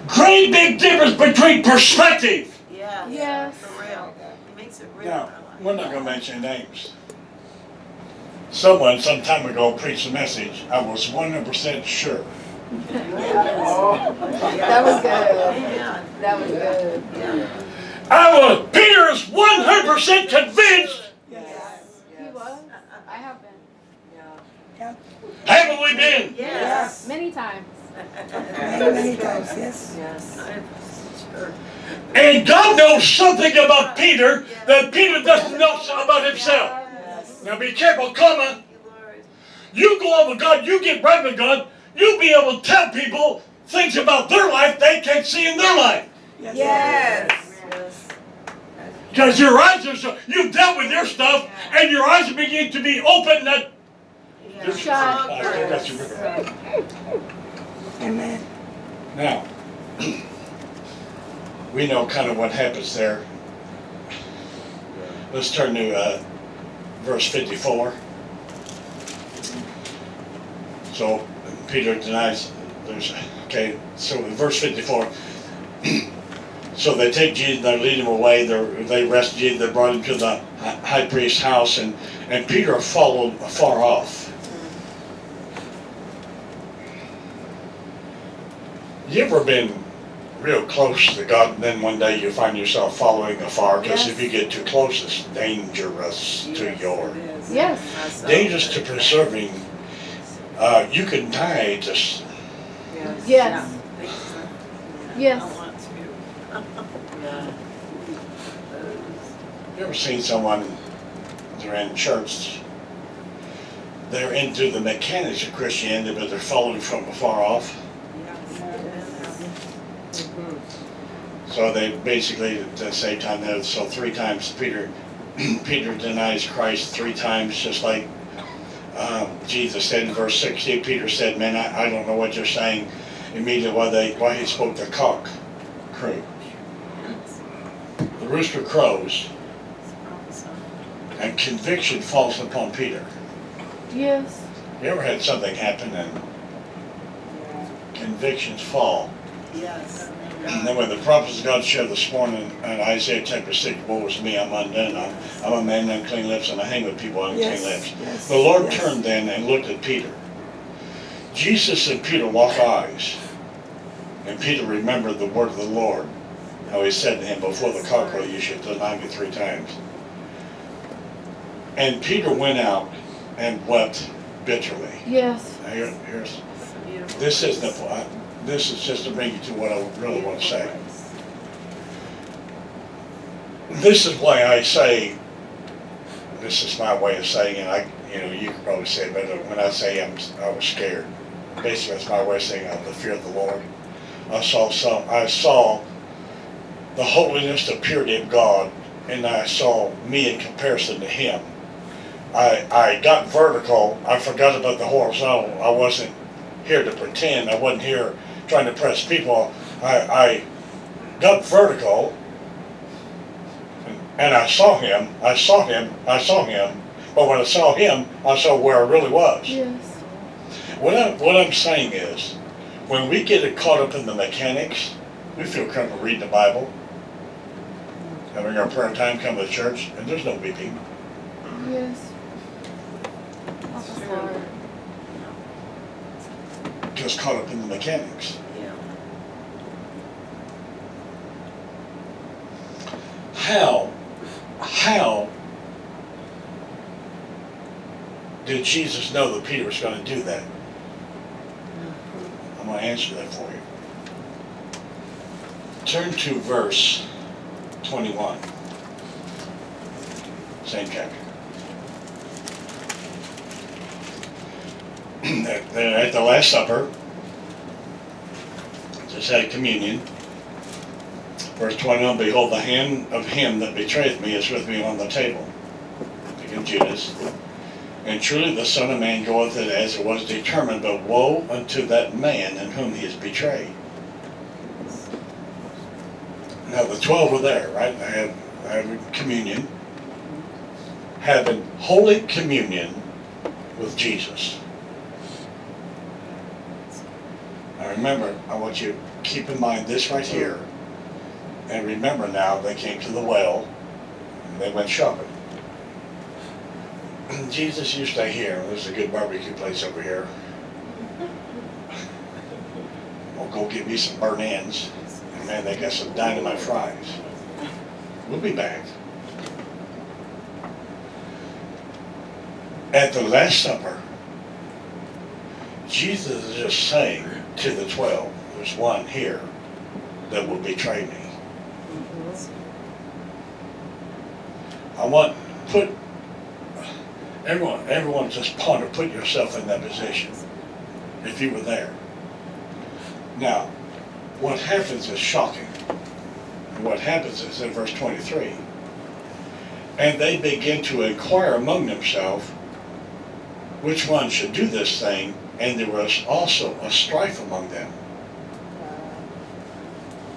Great big difference between perspective. Yeah. Yes. For real. It makes it real. Now, we're not going to mention names. Someone some time ago preached a message. I was 100% sure. That was good. Yeah. That was good. Yeah. Peter is 100% convinced. He was. I have been. Haven't we been? Yes. Many times. Many times, yes. Yes. 100% sure. And God knows something about Peter that Peter doesn't know about himself. Yes. Now be careful, comma. Thank you, Lord. You go up with God, you get right with God, you'll be able to tell people things about their life they can't see in their life. Yes. Yes. Because your eyes are so, you've dealt with your stuff, and your eyes are beginning to be open that Yeah. Shut. I got you. Amen. Now, we know kind of what happens there. Let's turn to verse 54. So Peter denies. Okay. So in verse 54. So they take Jesus, they lead him away. They arrest Jesus. They brought him to the high priest's house, and Peter followed afar off. You ever been real close to God, and then one day you find yourself following afar? Because if you get too close, it's dangerous to your, Yes. dangerous to preserving. You can die just. Yes. Yes. I want to. You ever seen someone? They're in church. They're into the mechanics of Christianity, but they're following from afar off. So they basically, at the same time, so 3 times Peter denies Christ 3 times, just like Jesus said in verse 16. Peter said, man, I don't know what you're saying. Immediately why he spoke, the cock crew. The rooster crows, and conviction falls upon Peter. Yes. You ever had something happen and convictions fall? Yes. And then when the prophets of God shared this morning in Isaiah chapter 6, woe is me, I'm undone. I'm a man of unclean lips, and I hang with people of unclean lips. Yes. The Lord Yes. turned then and looked at Peter. Jesus and Peter locked eyes. And Peter remembered the word of the Lord, how he said to him, before the cock crow you should deny me 3 times. And Peter went out and wept bitterly. Yes. Now here's It's a beautiful this is the place. point. This is just to bring you to what I really want to say. This is why I say, this is my way of saying it. You could probably say it better. When I say I was scared, basically that's my way of saying I have the fear of the Lord. I saw the holiness, the purity of God, and I saw me in comparison to Him. I got vertical. I forgot about the horizontal. I wasn't here to pretend. I wasn't here trying to impress people. I got vertical, and I saw Him. I saw Him. But when I saw Him, I saw where I really was. Yes. What I'm saying is, when we get caught up in the mechanics, we feel comfortable reading the Bible, having our prayer time, come to church, and there's no weeping. Yes. That's hard. Just caught up in the mechanics. Yeah. How did Jesus know that Peter was going to do that? I'm going to answer that for you. Turn to verse 21. Same chapter. They're at the Last Supper. Just had communion. Verse 21, behold, the hand of him that betrayeth me is with me on the table. Think of Judas. And truly the Son of Man goeth it as it was determined, but woe unto that man in whom he is betrayed. Now the 12 were there, right? They had communion, having holy communion with Jesus. Now remember, I want you to keep in mind this right here. And remember now, they came to the well, and they went shopping. Jesus, you stay here. There's a good barbecue place over here. We'll go get me some burnt ends. And man, they got some dynamite fries. We'll be back. At the Last Supper, Jesus is just saying to the 12, there's one here that will betray me. I want put everyone just ponder, put yourself in that position if you were there. Now, what happens is shocking. And what happens is in verse 23, and they begin to inquire among themselves which one should do this thing, and there was also a strife among them.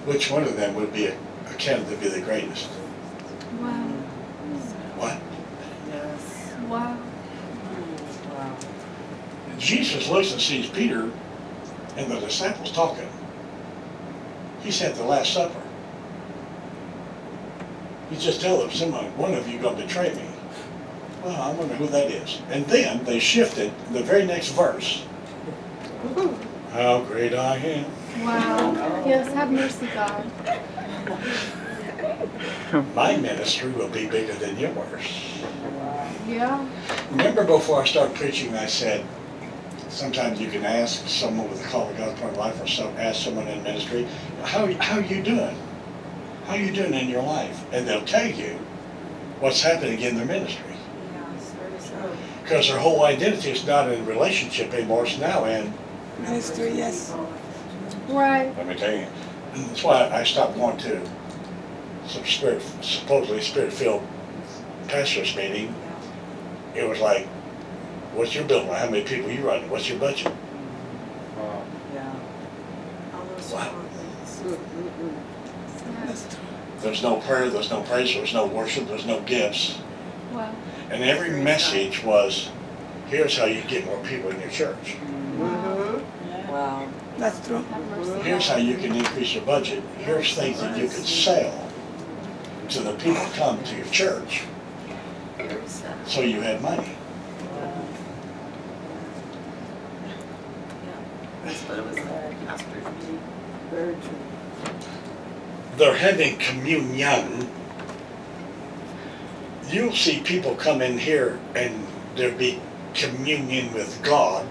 Which one of them would be accounted to be the greatest? Wow. What? Yes. Wow. Wow. Jesus looks and sees Peter and the disciples talking. He's at the Last Supper. He just tells them, one of you going to betray me. Well, I wonder who that is. And then they shifted the very next verse. How great I am. Wow. Yes, have mercy, God. My ministry will be bigger than yours. Yeah. Remember before I started preaching, I said, sometimes you can ask someone with a call of God's part of life, or ask someone in ministry, how are you doing? How are you doing in your life? And they'll tell you what's happening in their ministry. Yeah, it's very true. Because their whole identity is not in relationship anymore, it's now in, Ministry, yes. Right. let me tell you, that's why I stopped going to some supposedly spirit-filled pastors meeting. It was like, what's your building? How many people you running? What's your budget? Yeah. All those Wow. small things. That's true. There's no prayer, there's no praise, there's no worship, there's no gifts. Wow. And every message was, here's how you get more people in your church. Wow. That's true. Have mercy. Here's how you can increase your budget. Here's things that you could sell to the people who come to your church Very sad. so you had money. Yeah. That's what it was like. Pastor meeting. Very true. They're having communion. You'll see people come in here and there'll be communion with God,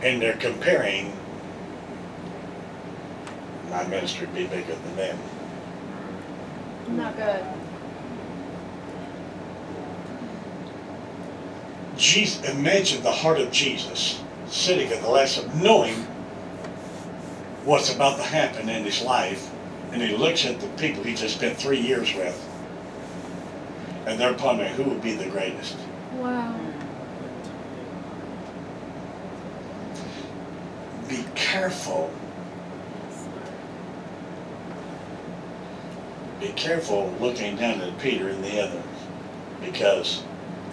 and they're comparing my ministry be bigger than them. Not good. Jesus, imagine the heart of Jesus sitting at the last of knowing what's about to happen in his life, and he looks at the people he just spent 3 years with, and they're pondering who would be the greatest. Wow. Be careful. Be careful looking down at Peter and the others, because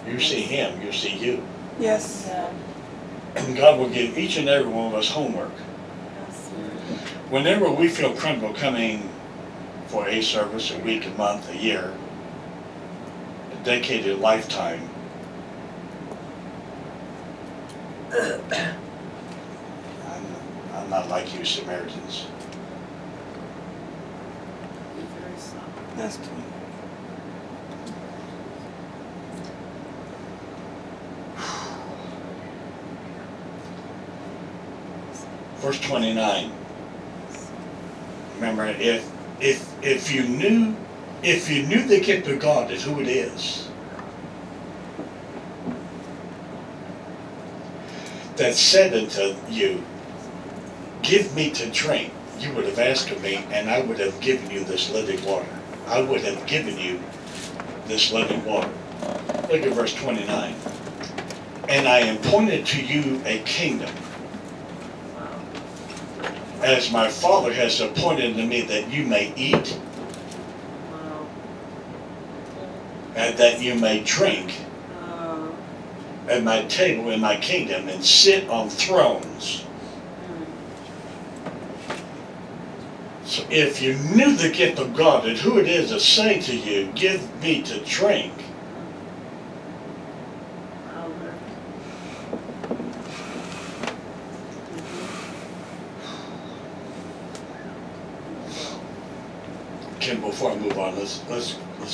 you see him, you see you. Yes. Yeah. And God will give each and every one of us homework. Yes. Whenever we feel comfortable coming for a service, a week, a month, a year, a decade, a lifetime, I'm not like you Samaritans. Be very soft. That's true. Verse 29. Remember, if you knew the gift of God is who it is, that said unto you, give me to drink, you would have asked of me, and I would have given you this living water. I would have given you this living water. Look at verse 29. And I appointed to you a kingdom, as my Father has appointed to me, that you may eat, Wow. and that you may drink Oh. at my table in my kingdom, and sit on thrones. So if you knew the gift of God and who it is that's saying to you, give me to drink, Albert. Ken, before I move on, let's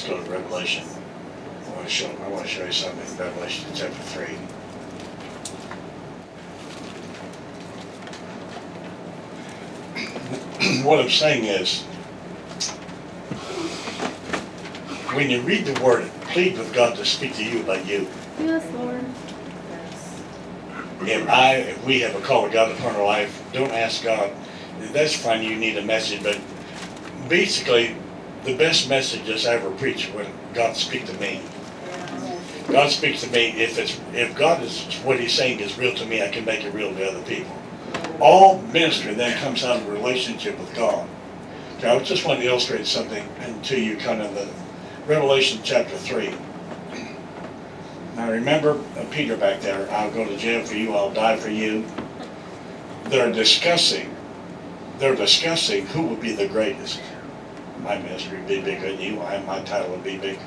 go to Revelation. I want to show you something in Revelation chapter 3. What I'm saying is, when you read the word, plead with God to speak to you about you. Yes, Lord. Yes. If we have a call of God upon our life, don't ask God. That's fine, you need a message, but basically, the best messages I ever preach when God speaks to me. God speaks to me. If God is what He's saying is real to me, I can make it real to other people. All ministry then comes out of a relationship with God. Okay, I just want to illustrate something to you, kind of the Revelation chapter 3. Now remember Peter back there. I'll go to jail for you. I'll die for you. They're discussing who will be the greatest. My ministry would be bigger than you. My title would be big.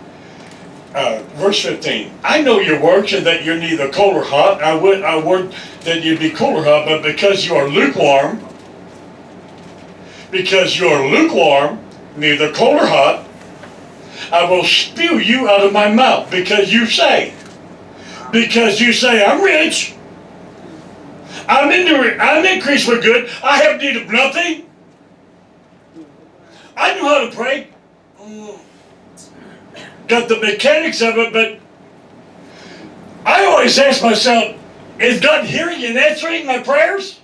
Verse 15. I know your works, and that you're neither cold or hot. I would that you'd be cold or hot, but because you are lukewarm, neither cold or hot, I will spew you out of my mouth, because you say, I'm rich, I'm increased with good, I have need of nothing, I know how to pray, got the mechanics of it, but I always ask myself, is God hearing and answering my prayers?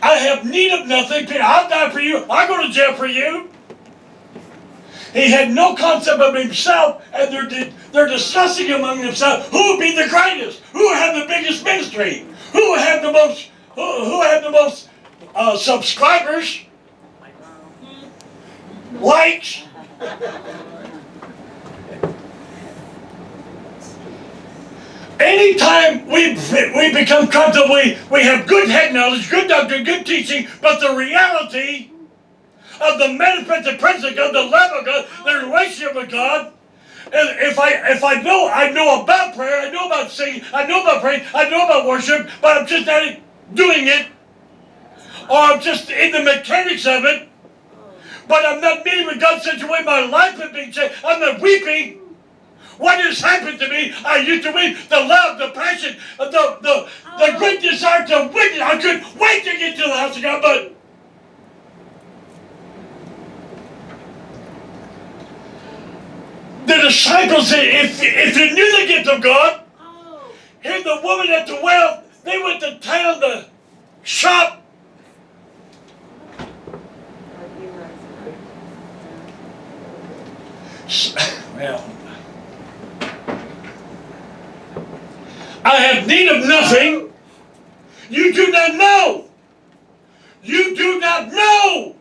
I have need of nothing. I'll die for you. I'll go to jail for you. He had no concept of himself, and they're discussing among themselves who would be the greatest, who would have the biggest ministry, who would have the most subscribers, likes. Anytime we become comfortable, we have good head knowledge, good doctrine, good teaching, but the reality of the manifested presence of God, the love of God, the relationship with God, if I know about prayer, I know about singing, I know about praying, I know about worship, but I'm just not doing it, or I'm just in the mechanics of it, but I'm not meeting with God such a way my life is being changed, I'm not weeping, What has happened to me? I used to win the love, the passion, the great desire to witness. I couldn't wait to get to the house of God, but the disciples said, if you knew the gift of God, here's the woman at the well, they went to town to shop. Well, I have need of nothing. You do not know. You do not know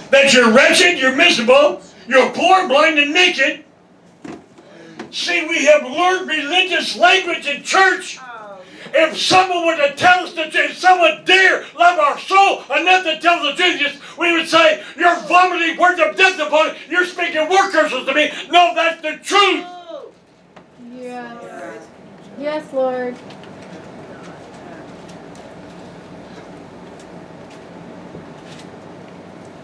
that you're wretched, you're miserable, you're poor, blind, and naked. See, we have learned religious language in church. If someone were to tell us the truth, if someone dare love our soul enough to tell the truth, we would say, you're vomiting words of death upon it. You're speaking word curses to me. No, that's the truth. Yes. Yes, Lord.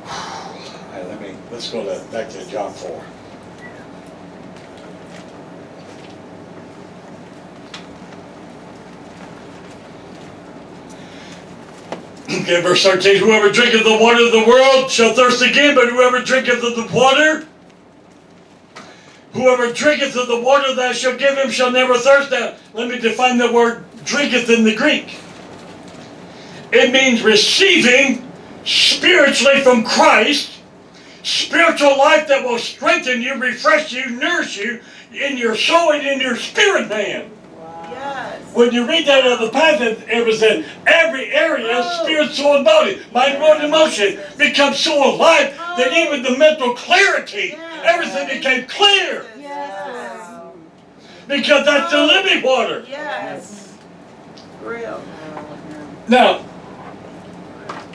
All right, let's go back to John 4. Okay, verse 13, whoever drinketh the water of the world shall thirst again, but whoever drinketh of the water, whoever drinketh of the water that I shall give him shall never thirst. Now, let me define the word drinketh in the Greek. It means receiving spiritually from Christ, spiritual life that will strengthen you, refresh you, nourish you in your soul and in your spirit, man. When you read that out of the passage, it was in every area, spirit, soul, and body, mind, will, and emotion, becomes so alive that even the mental clarity, everything became clear. Yes. Because that's the living water. Yes. Real. Now,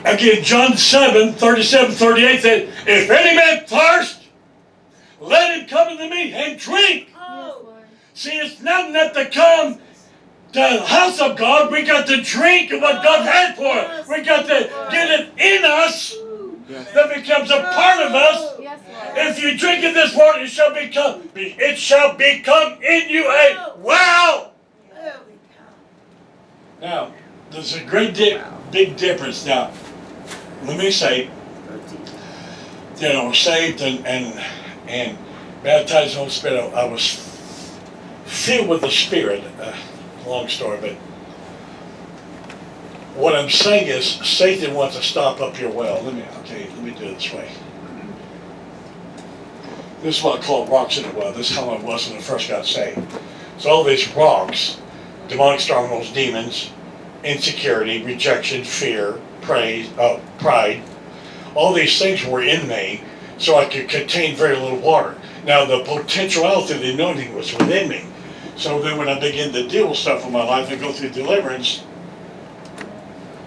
again, John 7, 37, 38 said, if any man thirst, let him come unto me and drink. Yes, Lord. See, it's not enough to come to the house of God. We got to drink of what God had for us. We got to get it in us that becomes a part of us. Yes, Lord. If you drink of this water, it shall become in you a well. Now, there's a big difference. Now, let me say, saved and baptized in the Holy Spirit. I was filled with the Spirit. Long story, but what I'm saying is Satan wants to stop up your well. Let me do it this way. This is what I call rocks in the well. This is how I was when I first got saved. So all these rocks, demonic strongholds, demons, insecurity, rejection, fear, pride, all these things were in me so I could contain very little water. Now the potentiality of the anointing was within me. So then when I began to deal with stuff in my life and go through deliverance,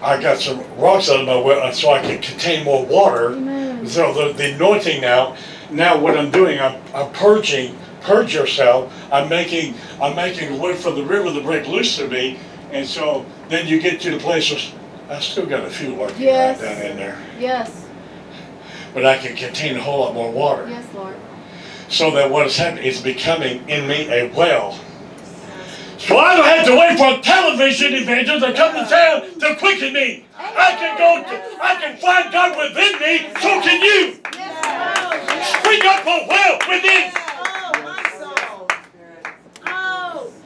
I got some rocks out of my well so I could contain more water. Amen. So the anointing now what I'm doing, I'm purge yourself. I'm making a way for the river to break loose to me. And so then you get to the place where I still got a few lurking Yes. right down in there. Yes. But I can contain a whole lot more water. Yes, Lord. So that what is happening is becoming in me a well. So I don't have to wait for a television evangelist to come to town to quicken me. I can find God within me, so can you. Spring up a well within.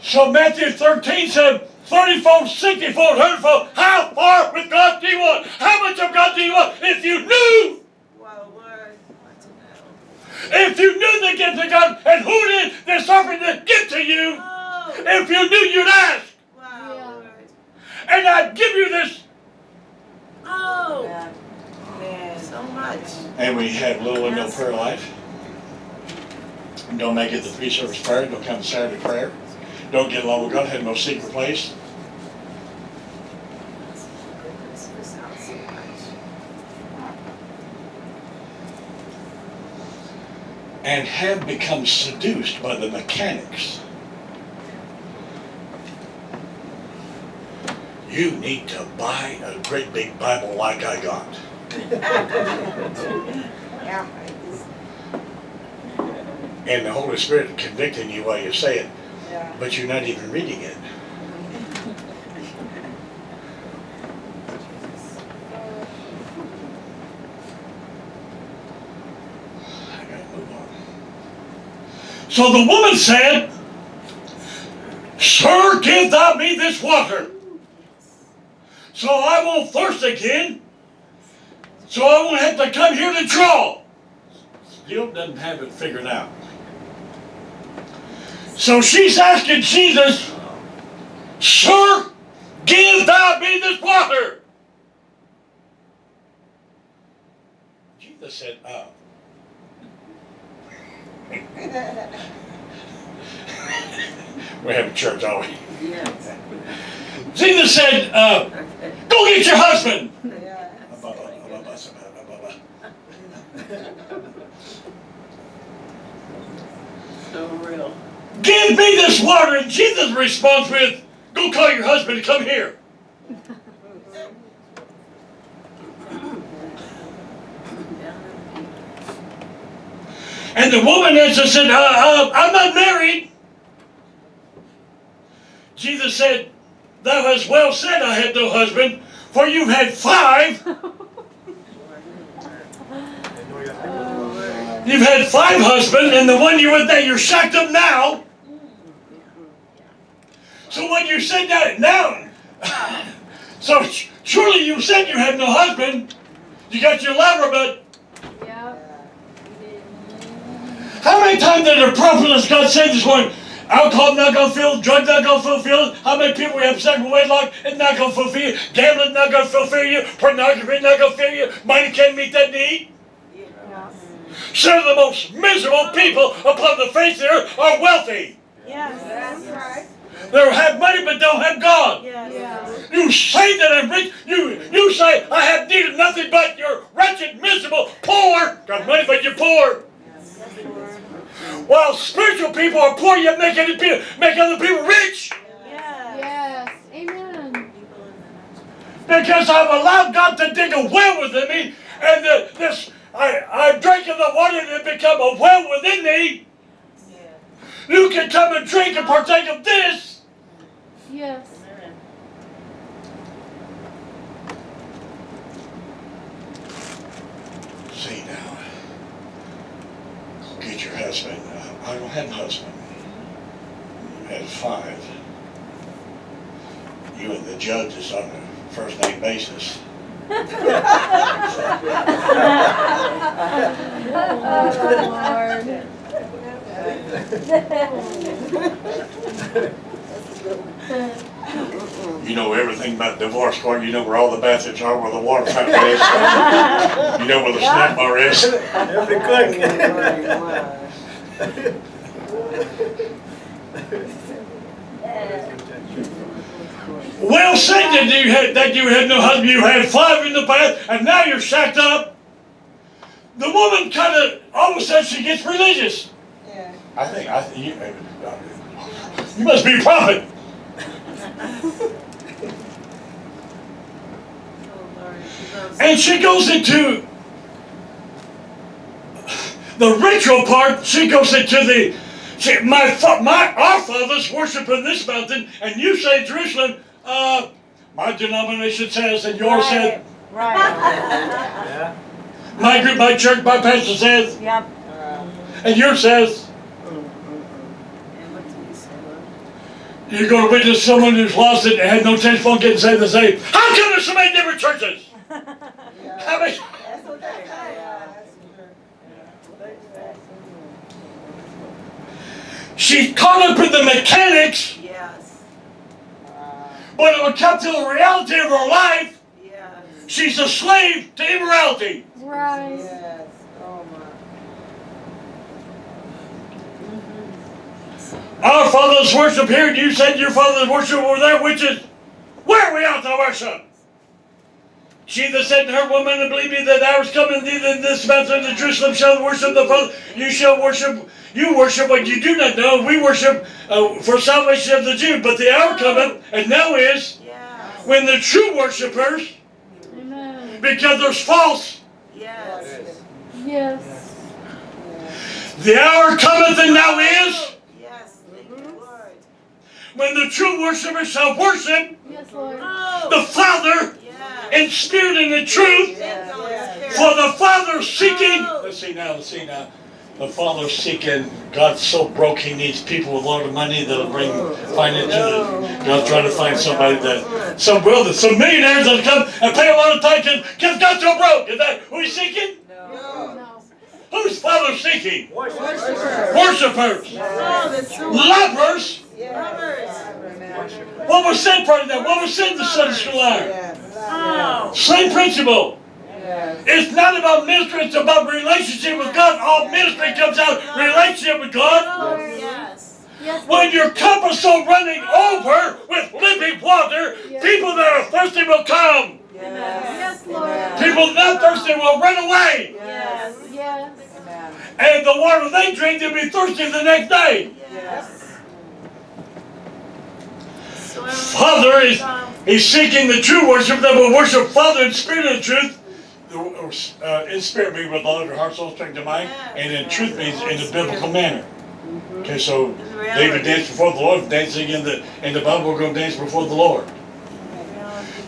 So Matthew 13 said, 30-fold, 60-fold, 100-fold. How far with God do you want? How much of God do you want? If you knew. If you knew the gift of God and who did this offering to give to you, if you knew, you'd ask. And I'd give you this. So much. And we have little or no prayer life. Don't make it the 3-service prayer. Don't come to Saturday prayer. Don't get along with God. Have no secret place. And have become seduced by the mechanics. You need to buy a great big Bible like I got. and the Holy Spirit convicting you while you say it, Yeah. but you're not even reading it. I gotta move on. So the woman said, Sir, give thou me this water, so I won't thirst again, so I won't have to come here to draw. Still doesn't have it figured out. So she's asking Jesus, Sir, give thou me this water. Jesus said, we're having church, are we? Yes. Jesus said, go get your husband. Yeah. So real. Give me this water. And Jesus responds with, go call your husband and come here. And the woman answered, said, I'm not married. Jesus said, thou hast well said, I had no husband, for you've had 5. You've had 5 husbands, and the one you're with now, you're shacked up now. So when you said that now, so surely you said you had no husband. You got your lover, but Yep. how many times did the prophet of God say this morning, alcohol not going to fulfill, drugs not going to fulfill it? How many people we have sex with wedlock, it's not going to fulfill you, gambling not going to fulfill you, pornography not going to fulfill you, money can't meet that need? Some of the most miserable people upon the face of the earth are wealthy. Yes. That's right. They have money but don't have God. Yes. Yeah. You say that I'm rich, you say I have need of nothing but you're wretched, miserable, poor. Got money but you're poor. While spiritual people are poor, you make other people rich. Yes. Yes. Amen. Because I've allowed God to dig a well within me, and I'm drinking the water and it become a well within me. You can come and drink and partake of this. Yes. See now, get your husband. I don't have a husband. You had 5. You and the judge is on a first name basis. Oh, Lord. You know everything about divorce court. You know where all the bathrooms are, where the water fountain is. You know where the snack bar is. Every click. Well said that you had no husband. You had 5 in the past, and now you're shacked up. The woman kind of all of a sudden she gets religious. Yeah. I think you must be a prophet. And she goes into the ritual part. She goes into our fathers worship in this mountain, and you say Jerusalem. My denomination says, and yours said. Right. Yeah. My group, my church, my pastor says, Yep. and yours says. You're going to witness someone who's lost it and had no chance of getting saved and say, how come there's so many different churches? How many? That's okay. She's caught up in the mechanics, Yes. but when it comes to the reality of her life, Yes. she's a slave to immorality. Right. Yes. Oh my. Our fathers worship here, and you said your fathers worship over there, which is where we ought to worship. She that said to her, woman, and believe me that hours coming, neither in this mountain in Jerusalem shall worship the Father. You shall worship. You worship what you do not know. We worship for salvation of the Jews. But the hour cometh, and now is, Yes. when the true worshipers, Amen. because there's false. Yes. Yes. The hour cometh and now is, Yes, thank you, Lord. when the true worshiper shall worship Yes, Lord. Oh, the Father yes. in spirit and in truth. Thank you, Holy Spirit. For the Father seeking, let's see now. The Father seeking, God's so broke he needs people with a lot of money that'll bring financial. God's trying to find somebody some millionaires that'll come and pay a lot of attention because God's so broke. Is that who he's seeking? No. Who's Father seeking? Worshipers. Worshippers, Oh, that's so lovers. lovers. What was said part of that? What was said in the Sunday school hour? Oh, Same principle. It's not about ministry, it's about relationship with God. All ministry comes out relationship with God. oh, yes. Yes, When Lord. your cup is so running over with living water, people that are thirsty will come. Yes, Lord. People not thirsty will run away. Yes. Yes. And the water they drink, they'll be thirsty the next day. Yes. So Father he's seeking the true worship that will worship Father in spirit and truth. In spirit means with all of your heart, soul, strength, and mind, and in truth means in a biblical manner. Okay, so David danced before the Lord, dancing in the Bible, we're going to dance before the Lord.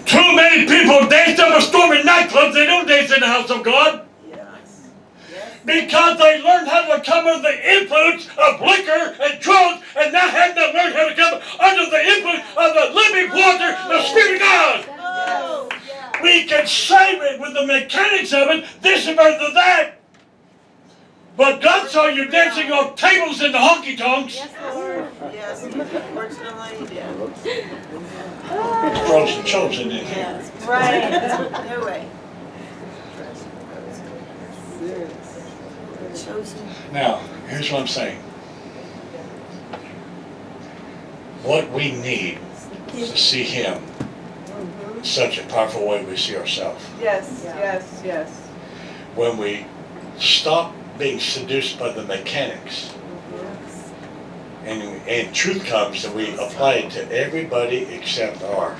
Too many people dance up a storm in nightclubs, they don't dance in the house of God. Yes. Because they learned how to come under the influence of liquor and drugs, and now have not learned how to come under the influence of the living water, the Spirit of God. Oh, We can save it with the mechanics of it, this and that. But God saw you dancing on tables in the honky tonks. Yes, Lord. yes, unfortunately, yeah. Frozen chosen in here. Yes, right. No way. Chosen. Now, here's what I'm saying. What we need is to see Him in such a powerful way we see ourselves. Yes, yes, yes. When we stop being seduced by the mechanics and truth comes and we apply it to everybody except our.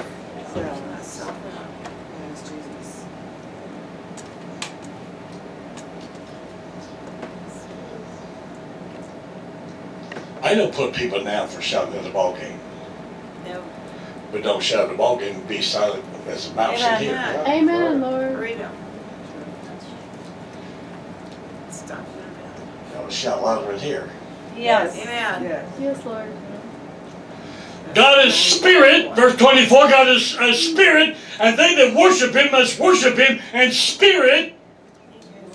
I don't put people down for shouting at the ball game, No. but don't shout at the ball game and be silent as a mouse in here. Amen. Amen, Lord. Freedom. Stop it. I will shout louder in here. Yes. Amen. Yes. Yes, Lord. God is spirit, verse 24, God is a spirit, and they that worship Him must worship Him in spirit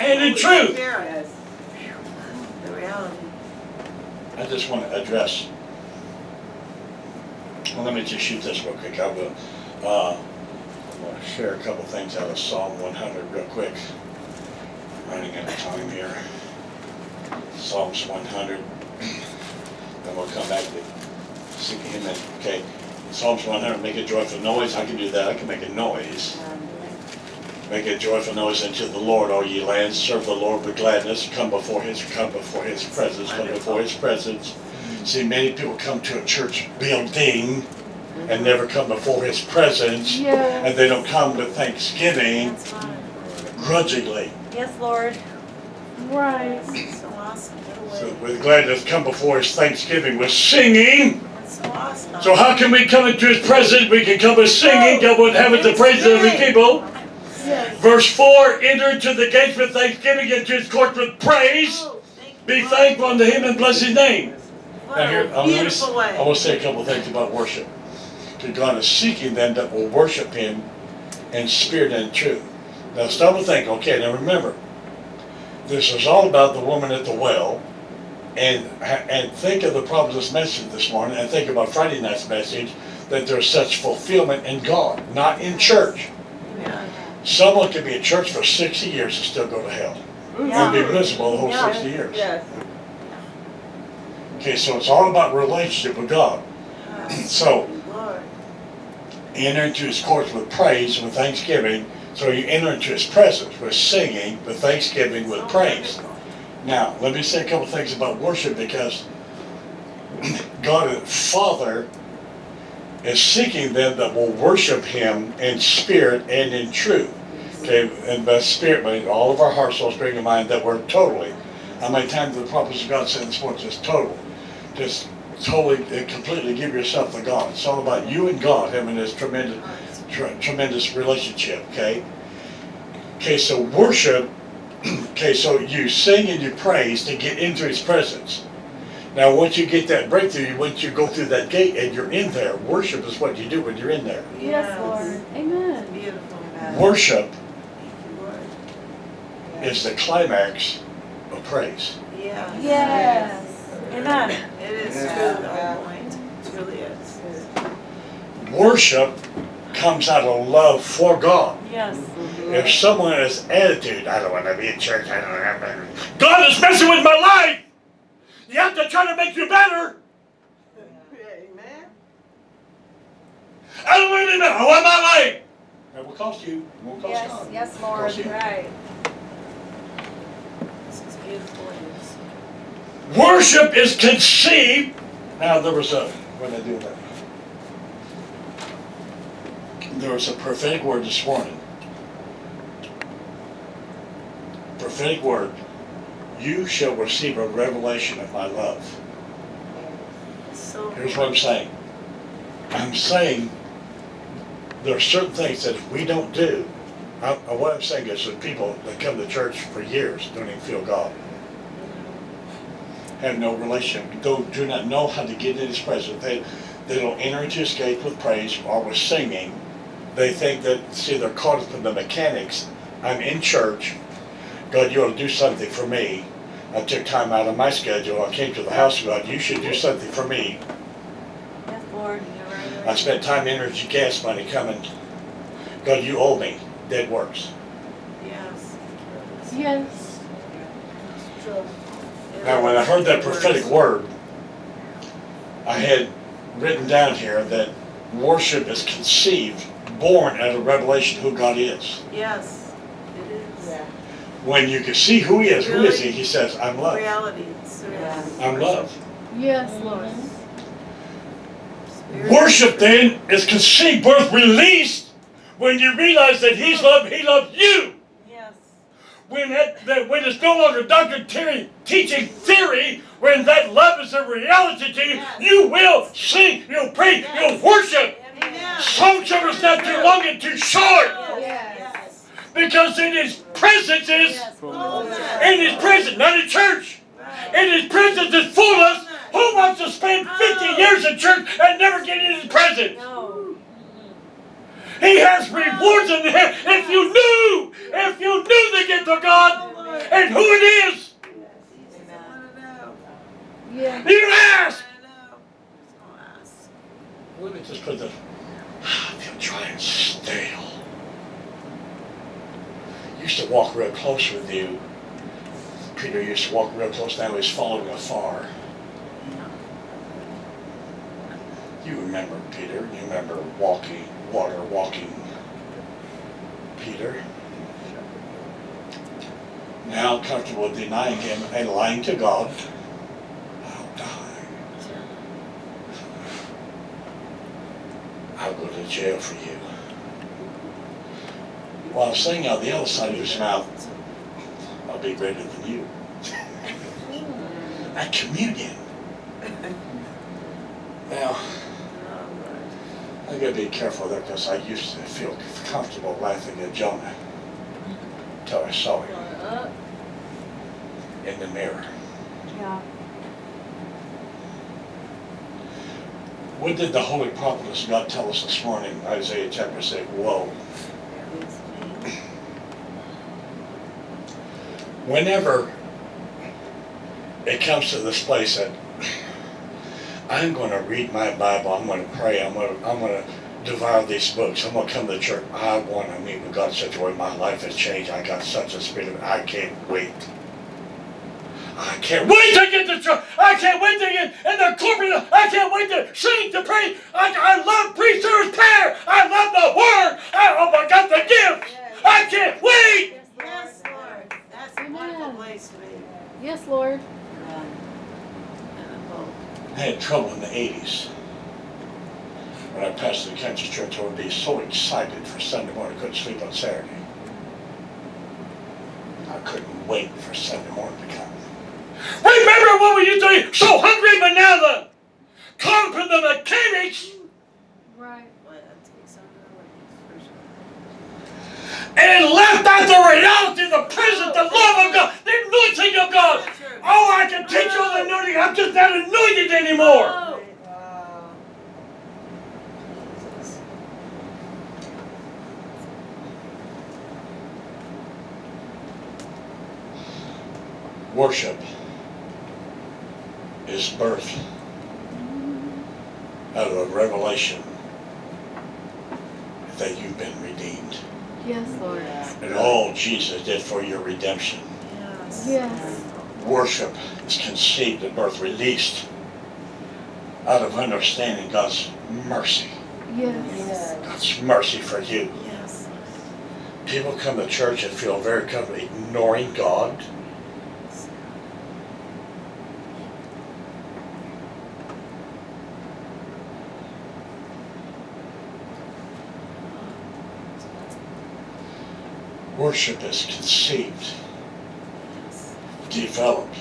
and in truth. Spirit. The reality. I just want to address, well, let me just shoot this real quick. I will share a couple things out of Psalm 100 real quick. Running out of time here. Psalms 100. Then we'll come back to seeking Him in. Okay, Psalms 100, make a joyful noise. I can do that. I can make a noise. Make a joyful noise unto the Lord, all ye lands. Serve the Lord with gladness. Come before His presence. Come before His presence. See, many people come to a church building and never come before His presence, Yes. and they don't come with thanksgiving That's fine. grudgingly. Yes, Lord. Right. So awesome. Get So away. with gladness, come before His thanksgiving with singing. That's so awesome. So how can we come into His presence? We can come with singing. God would have it the praise of His people. Yes. Verse 4, enter into the gates with thanksgiving, into His courts with praise. Oh, thank you, Be Lord. thankful unto Him and bless His name. What Now here, a beautiful way. I want to say a couple things about worship. Because God is seeking them that will worship Him in spirit and truth. Now stop and think, okay, now remember, this is all about the woman at the well, and think of the problem of this message this morning, and think about Friday night's message, that there's such fulfillment in God, not in church. Yeah. Someone could be in church for 60 years and still go to hell. And be miserable the whole 60 years. Yes. Okay, so it's all about relationship with God. So, Lord. enter into His courts with praise and with thanksgiving. So you enter into His presence with singing, with thanksgiving, with praise. Now, let me say a couple things about worship, because God the Father is seeking them that will worship Him in spirit and in truth. Okay, and by spirit, meaning all of our heart, soul, spirit, and mind, that we're totally How many times the prophets of God said this morning, just total, just totally and completely give yourself to God. It's all about you and God having this tremendous relationship, okay? Okay, so worship, okay, so you sing and you praise to get into His presence. Now, once you get that breakthrough, once you go through that gate and you're in there, worship is what you do when you're in there. Yes, Lord. Amen. Beautiful. Worship Thank you, Lord. is the climax of praise. Yeah. Yes. Amen. It is Yeah. true, our point. It truly is. Worship comes out of love for God. Yes. If someone has attitude, I don't want to be in church, I don't have to. God is messing with my life! You have to try to make you better! Amen. I don't want to be better, I want my life! It will cost you, it will cost Yes, God. yes, It will cost Lord. you. Right. This is beautiful news. Worship is conceived. Now there was a, what did I do with that? There was a prophetic word this morning. Prophetic word. You shall receive a revelation of my love. So Here's what I'm saying. I'm saying there are certain things that if we don't do, what I'm saying is that people that come to church for years don't even feel God. Have no relationship, do not know how to get in His presence. They don't enter into His gate with praise or with singing. They think that, see, they're caught up in the mechanics. I'm in church. God, you ought to do something for me. I took time out of my schedule. I came to the house of God. You should do something for me. Yes, Lord. I spent time, energy, gas money coming. God, you owe me. Dead works. Yes. Yes. Now, when I heard that prophetic word, I had written down here that worship is conceived, born out of revelation of who God is. Yes, it is. Yeah. When you can see who He is, who is He? He says, I'm love. Reality. It's I'm love. Yes, Lord. Worship then is conceived, birth, released when you realize that He's love, He loves you. Yes. When when it's no longer doctrine teaching theory, when that love is a reality to you, Yes. you will sing, you'll pray, you'll worship. Amen. Song service not too long and too short, Yes. because in His presence is, Fullness. in His presence, not in church. In His presence is fullness. Who wants to spend 50 years in church and never get in His presence? No. He has rewards in there. If you knew the gift of God and who it is, Yes. you ask. Let me just put the, I feel dry and stale. Used to walk real close with you. Peter used to walk real close, now he's following afar. You remember Peter, you remember walking Peter. Now comfortable with denying Him and lying to God. I'll die. I'll go to jail for you. While saying out the other side of his mouth, I'll be greater than you. That communion. Now, I gotta be careful there because I used to feel comfortable laughing at Jonah until I saw him in the mirror. Yeah. What did the Holy Prophetess God tell us this morning? Isaiah chapter 6, woe. Whenever it comes to this place that I'm going to read my Bible, I'm going to pray, I'm going to devour these books, I'm going to come to church, I want to meet with God such a way my life has changed, I got such a spirit of, I can't wait. I can't wait to get to church. I can't wait to get in the corporate. I can't wait to sing, to pray. I love pre-service prayer. I love the word. I got the gift. I can't wait. Yes, Lord. That's a Amen. wonderful place to be. Yes, Lord. I had trouble in the 80s. When I pastored the country church, I would be so excited for Sunday morning, I couldn't sleep on Saturday. I couldn't wait for Sunday morning to come. Remember when we used to be so hungry, but now the carpet and the mechanics Right. Well, that takes on the for sure. and left out the reality, the presence, the love of God, the anointing of God. Oh, I can teach you the anointing. I'm just not anointed anymore. Oh. Wow. Jesus. Worship is birth out of a revelation that you've been redeemed. Yes, Lord. And all Jesus did for your redemption. Yes. Yes. Worship is conceived at birth, released out of understanding God's mercy. Yes. God's mercy for you. Yes. People come to church and feel very comfortable ignoring God. Worship is conceived, developed,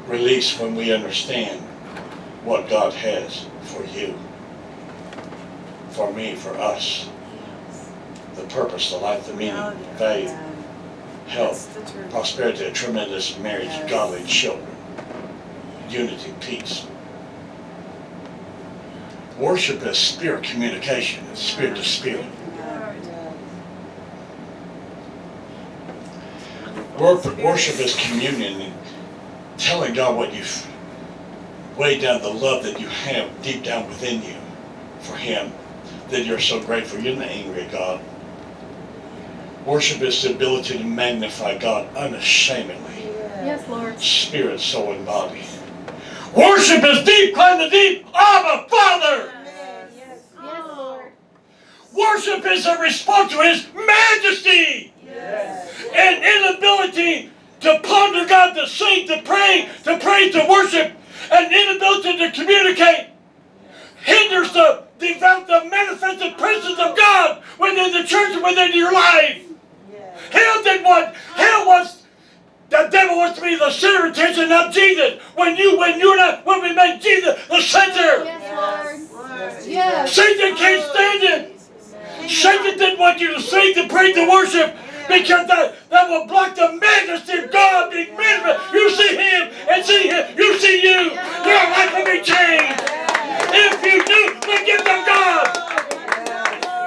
released when we understand what God has for you, for me, for us, Yes. the purpose, the life, the meaning, Reality. value, That's health, the truth. prosperity, a tremendous marriage, Yes. godly children, unity, peace. Worship is spirit communication, it's spirit to spirit. Worship is communion and telling God what you've way down, the love that you have deep down within you for Him, that you're so grateful. You're not angry at God. Worship is the ability to magnify God unashamedly, Yes, Lord. spirit, soul, and body. Worship is deep, climb the deep. Abba, Father. Yes. Yes, Lord. Worship is a response to His majesty Yes. and inability to ponder God, to sing, to pray, to worship, and inability to communicate hinders the develop the manifested presence of God within the church and within your life. Hell wants the devil wants to be the center of attention, not Jesus. When we make Jesus the center, Yes, Lord. Yes. Yes. Satan can't stand it. Satan didn't want you to sing, to pray, to worship, because that will block the majesty of God being manifest. You see Him and see Him. You see you. Your life will be changed. If you knew the gift of God,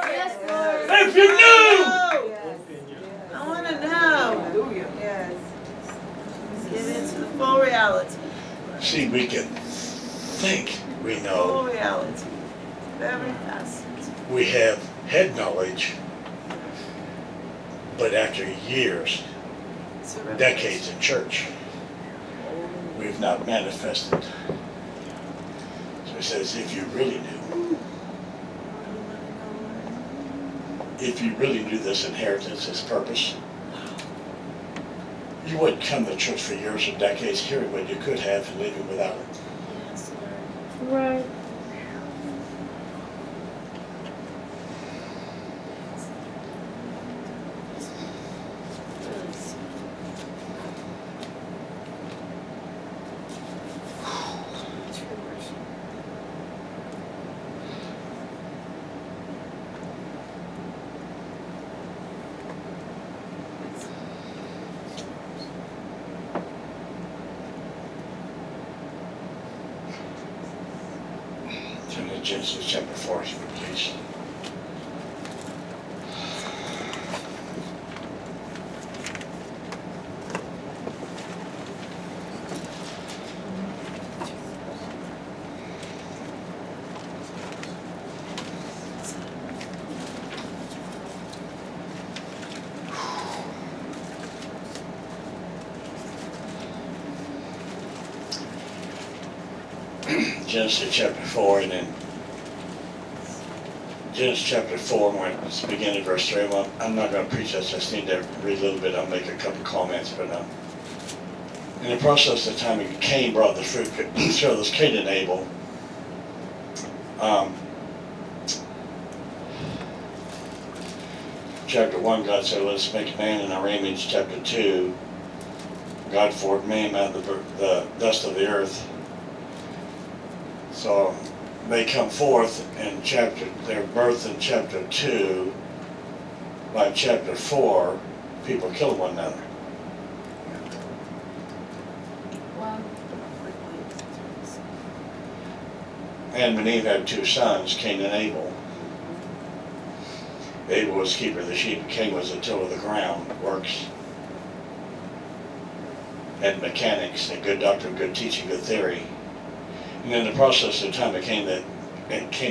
Yes, Lord. if you knew, I want to know. Hallelujah. Yes. Get into the full reality. see, we can think we know. Full reality. Very fast. We have head knowledge, but after years, It's a revelation. decades in church, we've not manifested. So He says, if you really knew this inheritance, this purpose, you wouldn't come to church for years or decades, hearing what you could have and leaving without it. Yes, Lord. Right. Yes. True worship. Turn to Genesis chapter 4, please. Genesis chapter 4, and then Genesis chapter 4, when it's beginning of verse 3. Well, I'm not going to preach this, I just need to read a little bit. I'll make a couple comments, but in the process of time, Cain brought the fruit, so this Cain and Abel. Chapter 1, God said, let us make man in our image. Chapter 2, God formed man out of the dust of the earth. So they come forth in their birth in chapter 2. By chapter 4, people kill one another. Wow. Adam and Eve had 2 sons, Cain and Abel. Abel was keeper of the sheep, Cain was the tiller of the ground, works. Had mechanics, a good doctrine, good teaching, good theory. And in the process of time, it came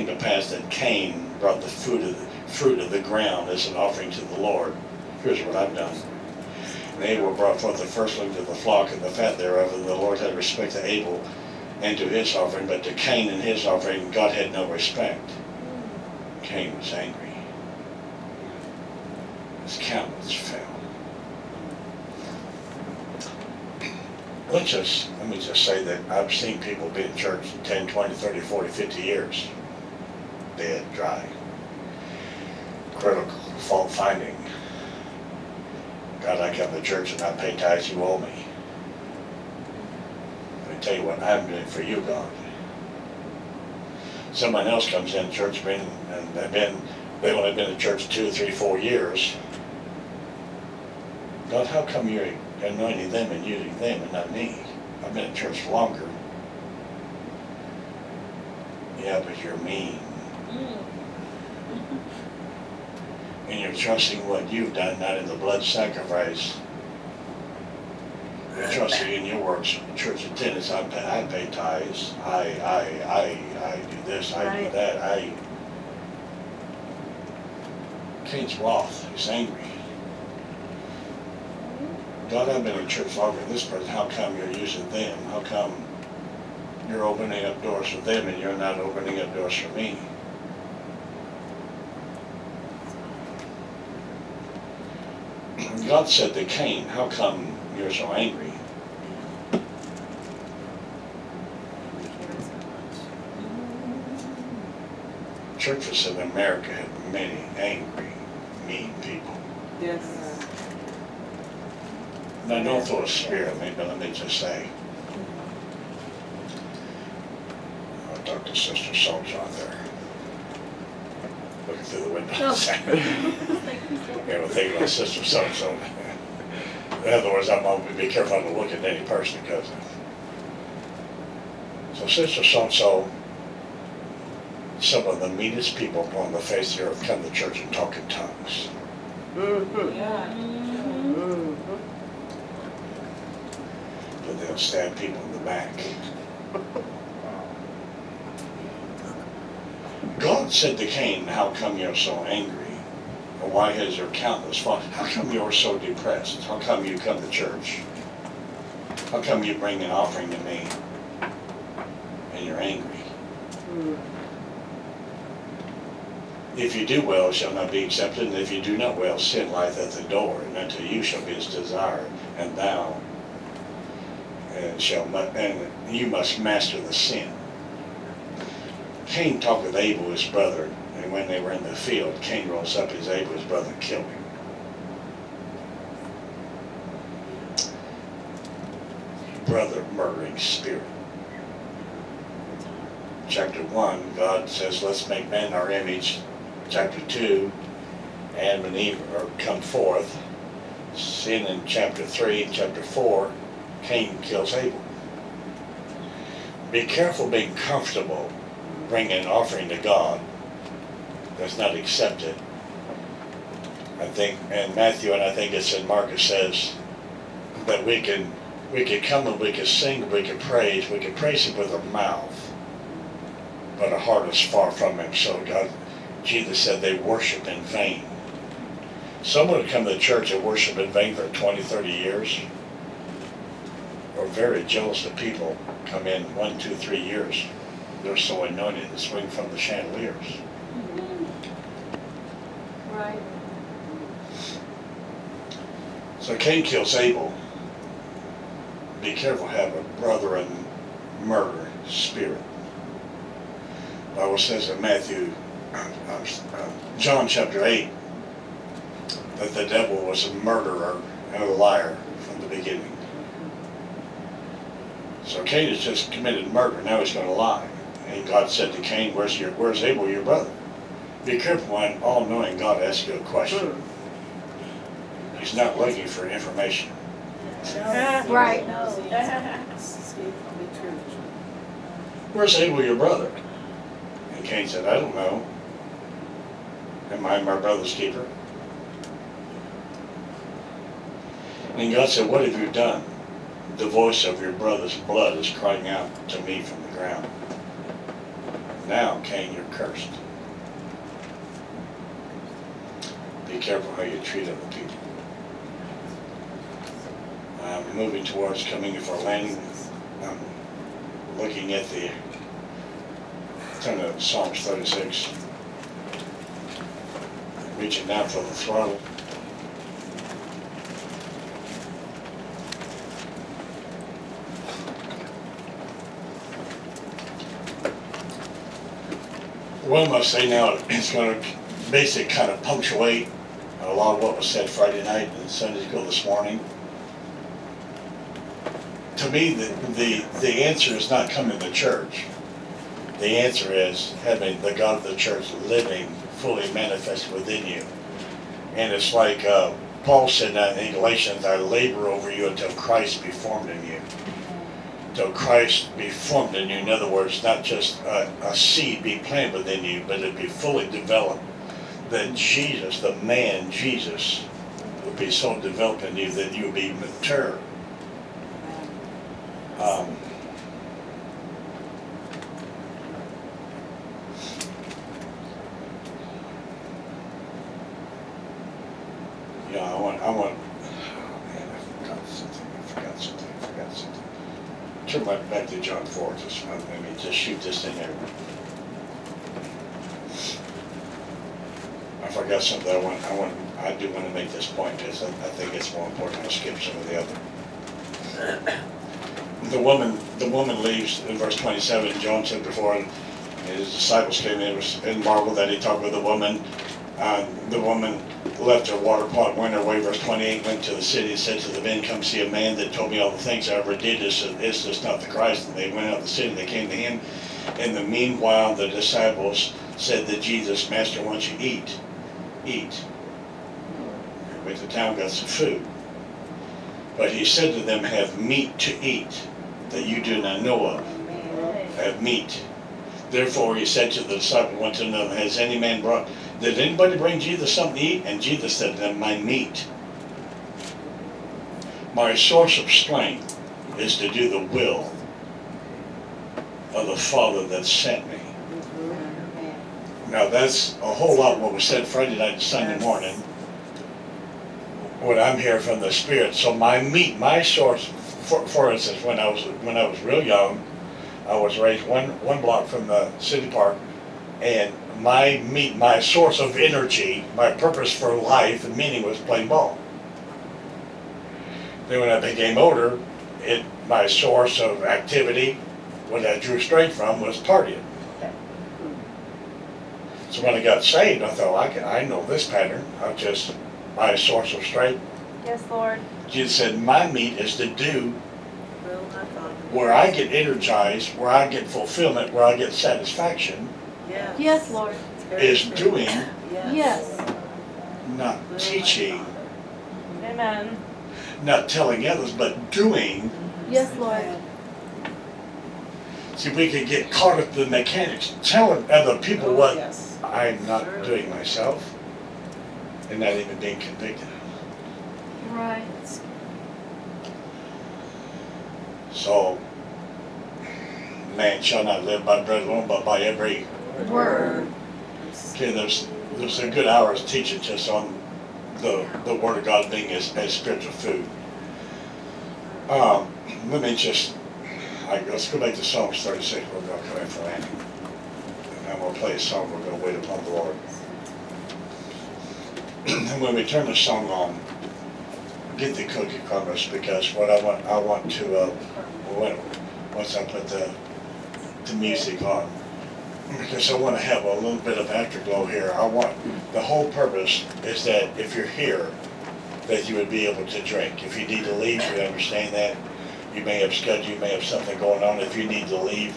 to pass that Cain brought the fruit of the ground as an offering to the Lord. Here's what I've done. And Abel brought forth the firstlings of the flock and the fat thereof, and the Lord had respect to Abel and to his offering, but to Cain and his offering God had no respect. Cain was angry. His countenance fell. Let me just say that I've seen people be in church 10, 20, 30, 40, 50 years. Dead, dry. Critical, fault finding. God, I come to church and I pay tithes, you owe me. Let me tell you what I'm doing for you, God. Someone else comes in church and they've only been in church 2, 3, 4 years. God, how come you're anointing them and using them and not me? I've been in church longer. Yeah, but you're mean. And you're trusting what you've done, not in the blood sacrifice. You're trusting in your works, church attendance. I pay tithes. I do this, I do that. Cain's wroth. He's angry. God, I've been in church longer than this person. How come you're using them? How come you're opening up doors for them and you're not opening up doors for me? God said to Cain, how come you're so angry? Churches in America have many angry, mean people. Yes. Now, don't throw a spear at me, but let me just say, I talked to Sister Soldier out there, looking through the window. Yeah, thinking about Sister So-and-so. In other words, I'm going to be careful not to look at any person because so Sister So-and-so, some of the meanest people on the face of the earth come to church and talk in tongues. But they'll stab people in the back. God said to Cain, how come you're so angry? Or why has your countenance fallen? How come you're so depressed? How come you come to church? How come you bring an offering to me and you're angry? If you do well, it shall not be accepted, and if you do not well, sin lieth at the door, and unto you shall be his desire, and thou and you must master the sin. Cain talked with Abel, his brother, and when they were in the field, Cain rose up as Abel, his brother, and killed him. Brother murdering spirit. Chapter 1, God says, let's make man in our image. Chapter 2, Adam and Eve come forth. Sin in chapter 3, chapter 4, Cain kills Abel. Be careful being comfortable bringing an offering to God that's not accepted. I think in Matthew, and I think it's in Mark, it says that we can come and we can sing, we can praise him with our mouth, but our heart is far from him. So Jesus said they worship in vain. Someone would come to church and worship in vain for 20, 30 years. We're very jealous of people come in 1, 2, 3 years. They're so anointed to swing from the chandeliers. Right. So Cain kills Abel. Be careful, have a brother and murder spirit. The Bible says in John chapter 8, that the devil was a murderer and a liar from the beginning. So Cain has just committed murder, now he's gonna lie. And God said to Cain, where's Abel, your brother? Be careful when all-knowing God asks you a question. He's not looking for information. Right. Where's Abel, your brother? And Cain said, I don't know. Am I my brother's keeper? And God said, what have you done? The voice of your brother's blood is crying out to me from the ground. Now, Cain, you're cursed. Be careful how you treat other people. I'm moving towards coming for landing. I'm looking at the turn to Psalms 36. Reaching down for the throttle. What must say now, it's going to basically kind of punctuate a lot of what was said Friday night and Sunday school this morning. To me, the answer is not coming to church. The answer is having the God of the church living fully manifest within you. And it's like Paul said that in Galatians, I labor over you until Christ be formed in you. Till Christ be formed in you. In other words, not just a seed be planted within you, but it be fully developed. That Jesus, the man Jesus, would be so developed in you that you would be mature. I want, oh man, I forgot something. Turn back to John 4, just let me just shoot this in there. I forgot something I do want to make this point because I think it's more important. I'll skip some of the other. The woman leaves in verse 27. John said before, and his disciples came in and marveled that he talked with the woman. The woman left her water pot, went her way. Verse 28, went to the city and said to the men, come see a man that told me all the things I ever did. Is this not the Christ? And they went out of the city and they came to him. In the meanwhile, the disciples said to Jesus, Master, why don't you eat? Eat. They went to town, got some food. But he said to them, have meat to eat that you do not know of. Have meat. Therefore he said to the disciple, went to them, has any man brought, did anybody bring Jesus something to eat? And Jesus said to them, my meat, my source of strength is to do the will of the Father that sent me. Now that's a whole lot what was said Friday night and Sunday morning. What I'm hearing from the Spirit. So my meat, my source, for instance, when I was real young, I was raised one block from the city park, and my meat, my source of energy, my purpose for life and meaning was playing ball. Then when I became older, my source of activity, what I drew strength from, was partying. So when I got saved, I thought, I know this pattern. My source of strength. Yes, Lord. Jesus said, my meat is to do where I get energized, where I get fulfillment, where I get satisfaction, Yes, Lord. is doing, Yes. not teaching, Amen. not telling others, but doing. Yes, Lord. See, we could get caught up in the mechanics, telling other people what I'm not doing myself, and not even being convicted. Right. So, man shall not live by bread alone, but by every Word. Okay, there's a good hour's teaching just on the Word of God being as spiritual food. Let me just, let's go back to Psalms 36. We're going to come in for landing. And I'm going to play a song. We're going to wait upon the Lord. And when we turn the song on, get the cookie crumbles, because what I want to, once I put the music on, because I want to have a little bit of afterglow here. The whole purpose is that if you're here, that you would be able to drink. If you need to leave, we understand that. You may have scheduled, you may have something going on. If you need to leave,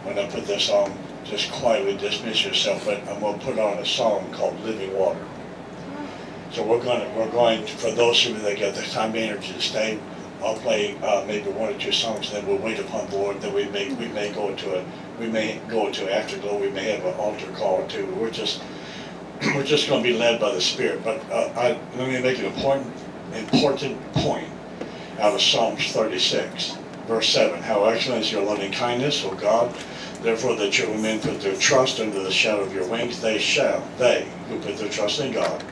when I put this on, just quietly dismiss yourself, but I'm gonna put on a song called Living Water. So we're going to, for those of you that get the time and energy to stay, I'll play maybe one or two songs, and then we'll wait upon the Lord. Then we may go into afterglow. We may have an altar call or two. We're just going to be led by the Spirit. But let me make an important point out of Psalms 36, verse 7. How excellent is your loving kindness, O God! Therefore the children of men put their trust under the shadow of your wings. They who put their trust in God,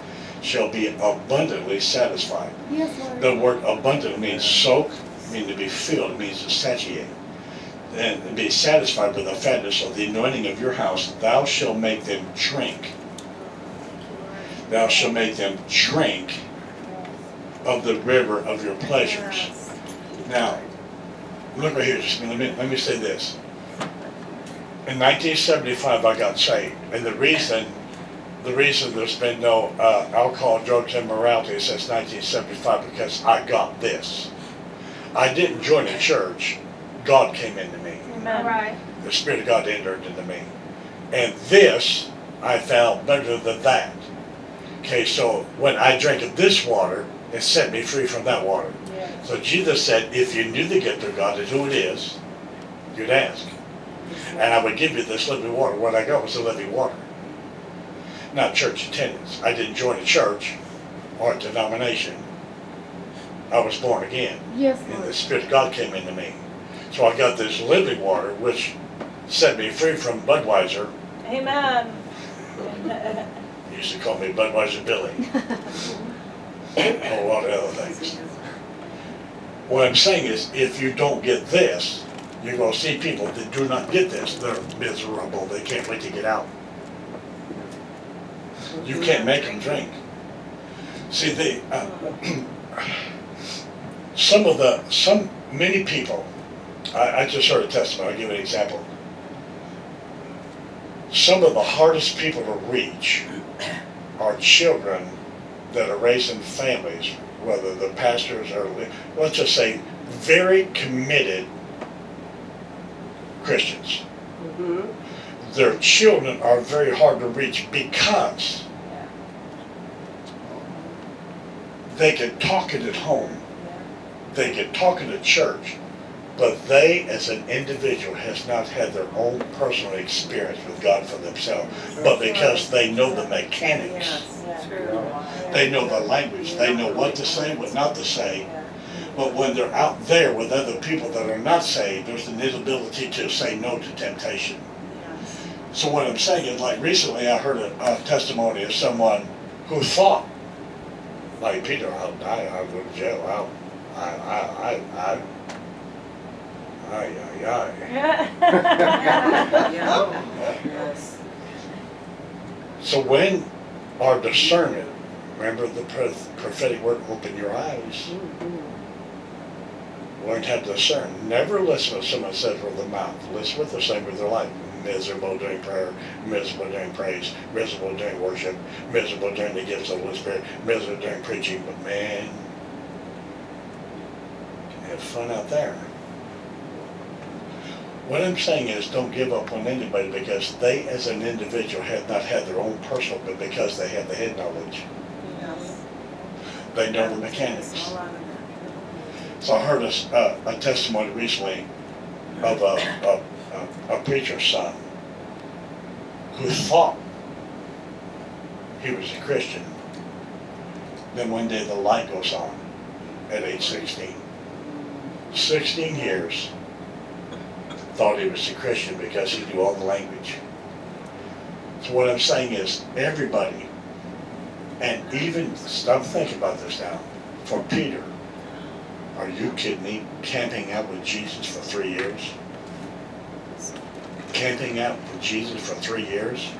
shall be abundantly satisfied. Yes, Lord. The word abundant means soak, means to be filled, it means to satiate. And be satisfied with the fatness of the anointing of your house. Thou shalt make them drink. Thou shalt make them drink of the river of your pleasures. Now, look right here, just let me say this. In 1975 I got saved, and the reason there's been no alcohol, drugs, and morality since 1975 because I got this. I didn't join a church. God came into me. Amen. Right. The Spirit of God entered into me. And this, I found better than that. Okay, so when I drank of this water, it set me free from that water. Yes. So Jesus said, if you knew the gift of God and who it is, you'd ask. And I would give you this living water. What I got was the living water. Not church attendance. I didn't join a church or a denomination. I was born again. Yes, And the Lord. Spirit of God came into me. So I got this living water, which set me free from Budweiser. Amen. They used to call me Budweiser Billy. A whole lot of other things. What I'm saying is, if you don't get this, you're going to see people that do not get this. They're miserable. They can't wait to get out. You can't make them drink. See, many people, I just heard a testimony, I'll give you an example. Some of the hardest people to reach are children that are raised in families, whether the pastors are, let's just say, very committed Christians. Mm-hmm. Their children are very hard to reach because they can talk it at home, they can talk it at church, but they as an individual has not had their own personal experience with God for themselves. But because they know the mechanics, they know the language, they know what to say, what not to say. But when they're out there with other people that are not saved, there's an inability to say no to temptation. So what I'm saying is, like recently I heard a testimony of someone who thought, like Peter, I'll die, I'll go to jail, Yes. So when our discernment, remember the prophetic word, open your eyes, learn how to discern. Never listen to what someone says with their mouth. Listen what they're saying with their life. Miserable during prayer, miserable during praise, miserable during worship, miserable during the gifts of the Holy Spirit, miserable during preaching. But man, you can have fun out there. What I'm saying is, don't give up on anybody because they as an individual have not had their own personal, but because they have the head knowledge. Yes. They know the mechanics. So I heard a testimony recently of a preacher's son who thought he was a Christian. Then one day the light goes on at age 16. 16 years, thought he was a Christian because he knew all the language. So what I'm saying is, everybody, and even, stop thinking about this now, for Peter, are you kidding me? Camping out with Jesus for 3 years? Camping out with Jesus for 3 years?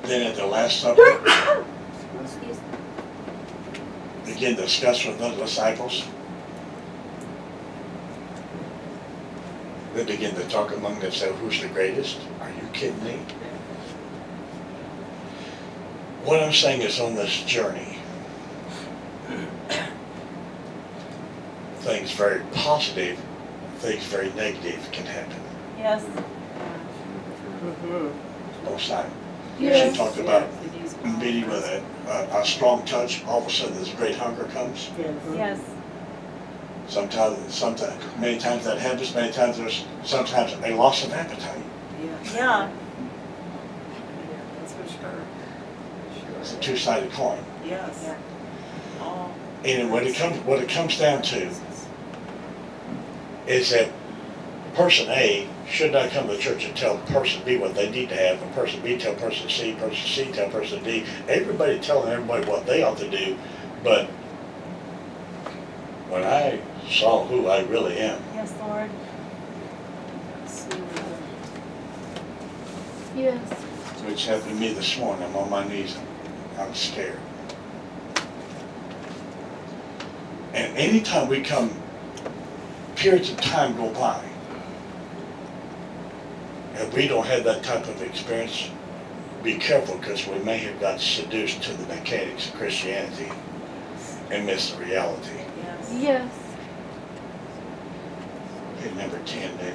Then at the Last Supper, begin to discuss with the disciples. They begin to talk among themselves, who's the greatest? Are you kidding me? What I'm saying is, on this journey, things very positive, things very negative can happen. Yes. Both sides. Yes. She talked about Could use meeting with a strong touch, all of a sudden this great hunger comes. Yes. Sometimes, many times that happens, many times there's sometimes a loss of appetite. Yeah. Yeah. That's for sure. It's a two-sided coin. Yes. Oh. And what it comes down to is that person A should not come to church and tell person B what they need to have, and person B tell person C tell person D. Everybody telling everybody what they ought to do, but when I saw who I really am, Yes, Lord. See, Yes. which happened to me this morning, I'm on my knees, I'm scared. And anytime we come, periods of time go by, and we don't have that type of experience, be careful, because we may have got seduced to the mechanics of Christianity and miss the reality. yes. Yes. Okay, number 10, David.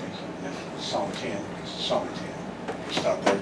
Psalm 10. Stop there.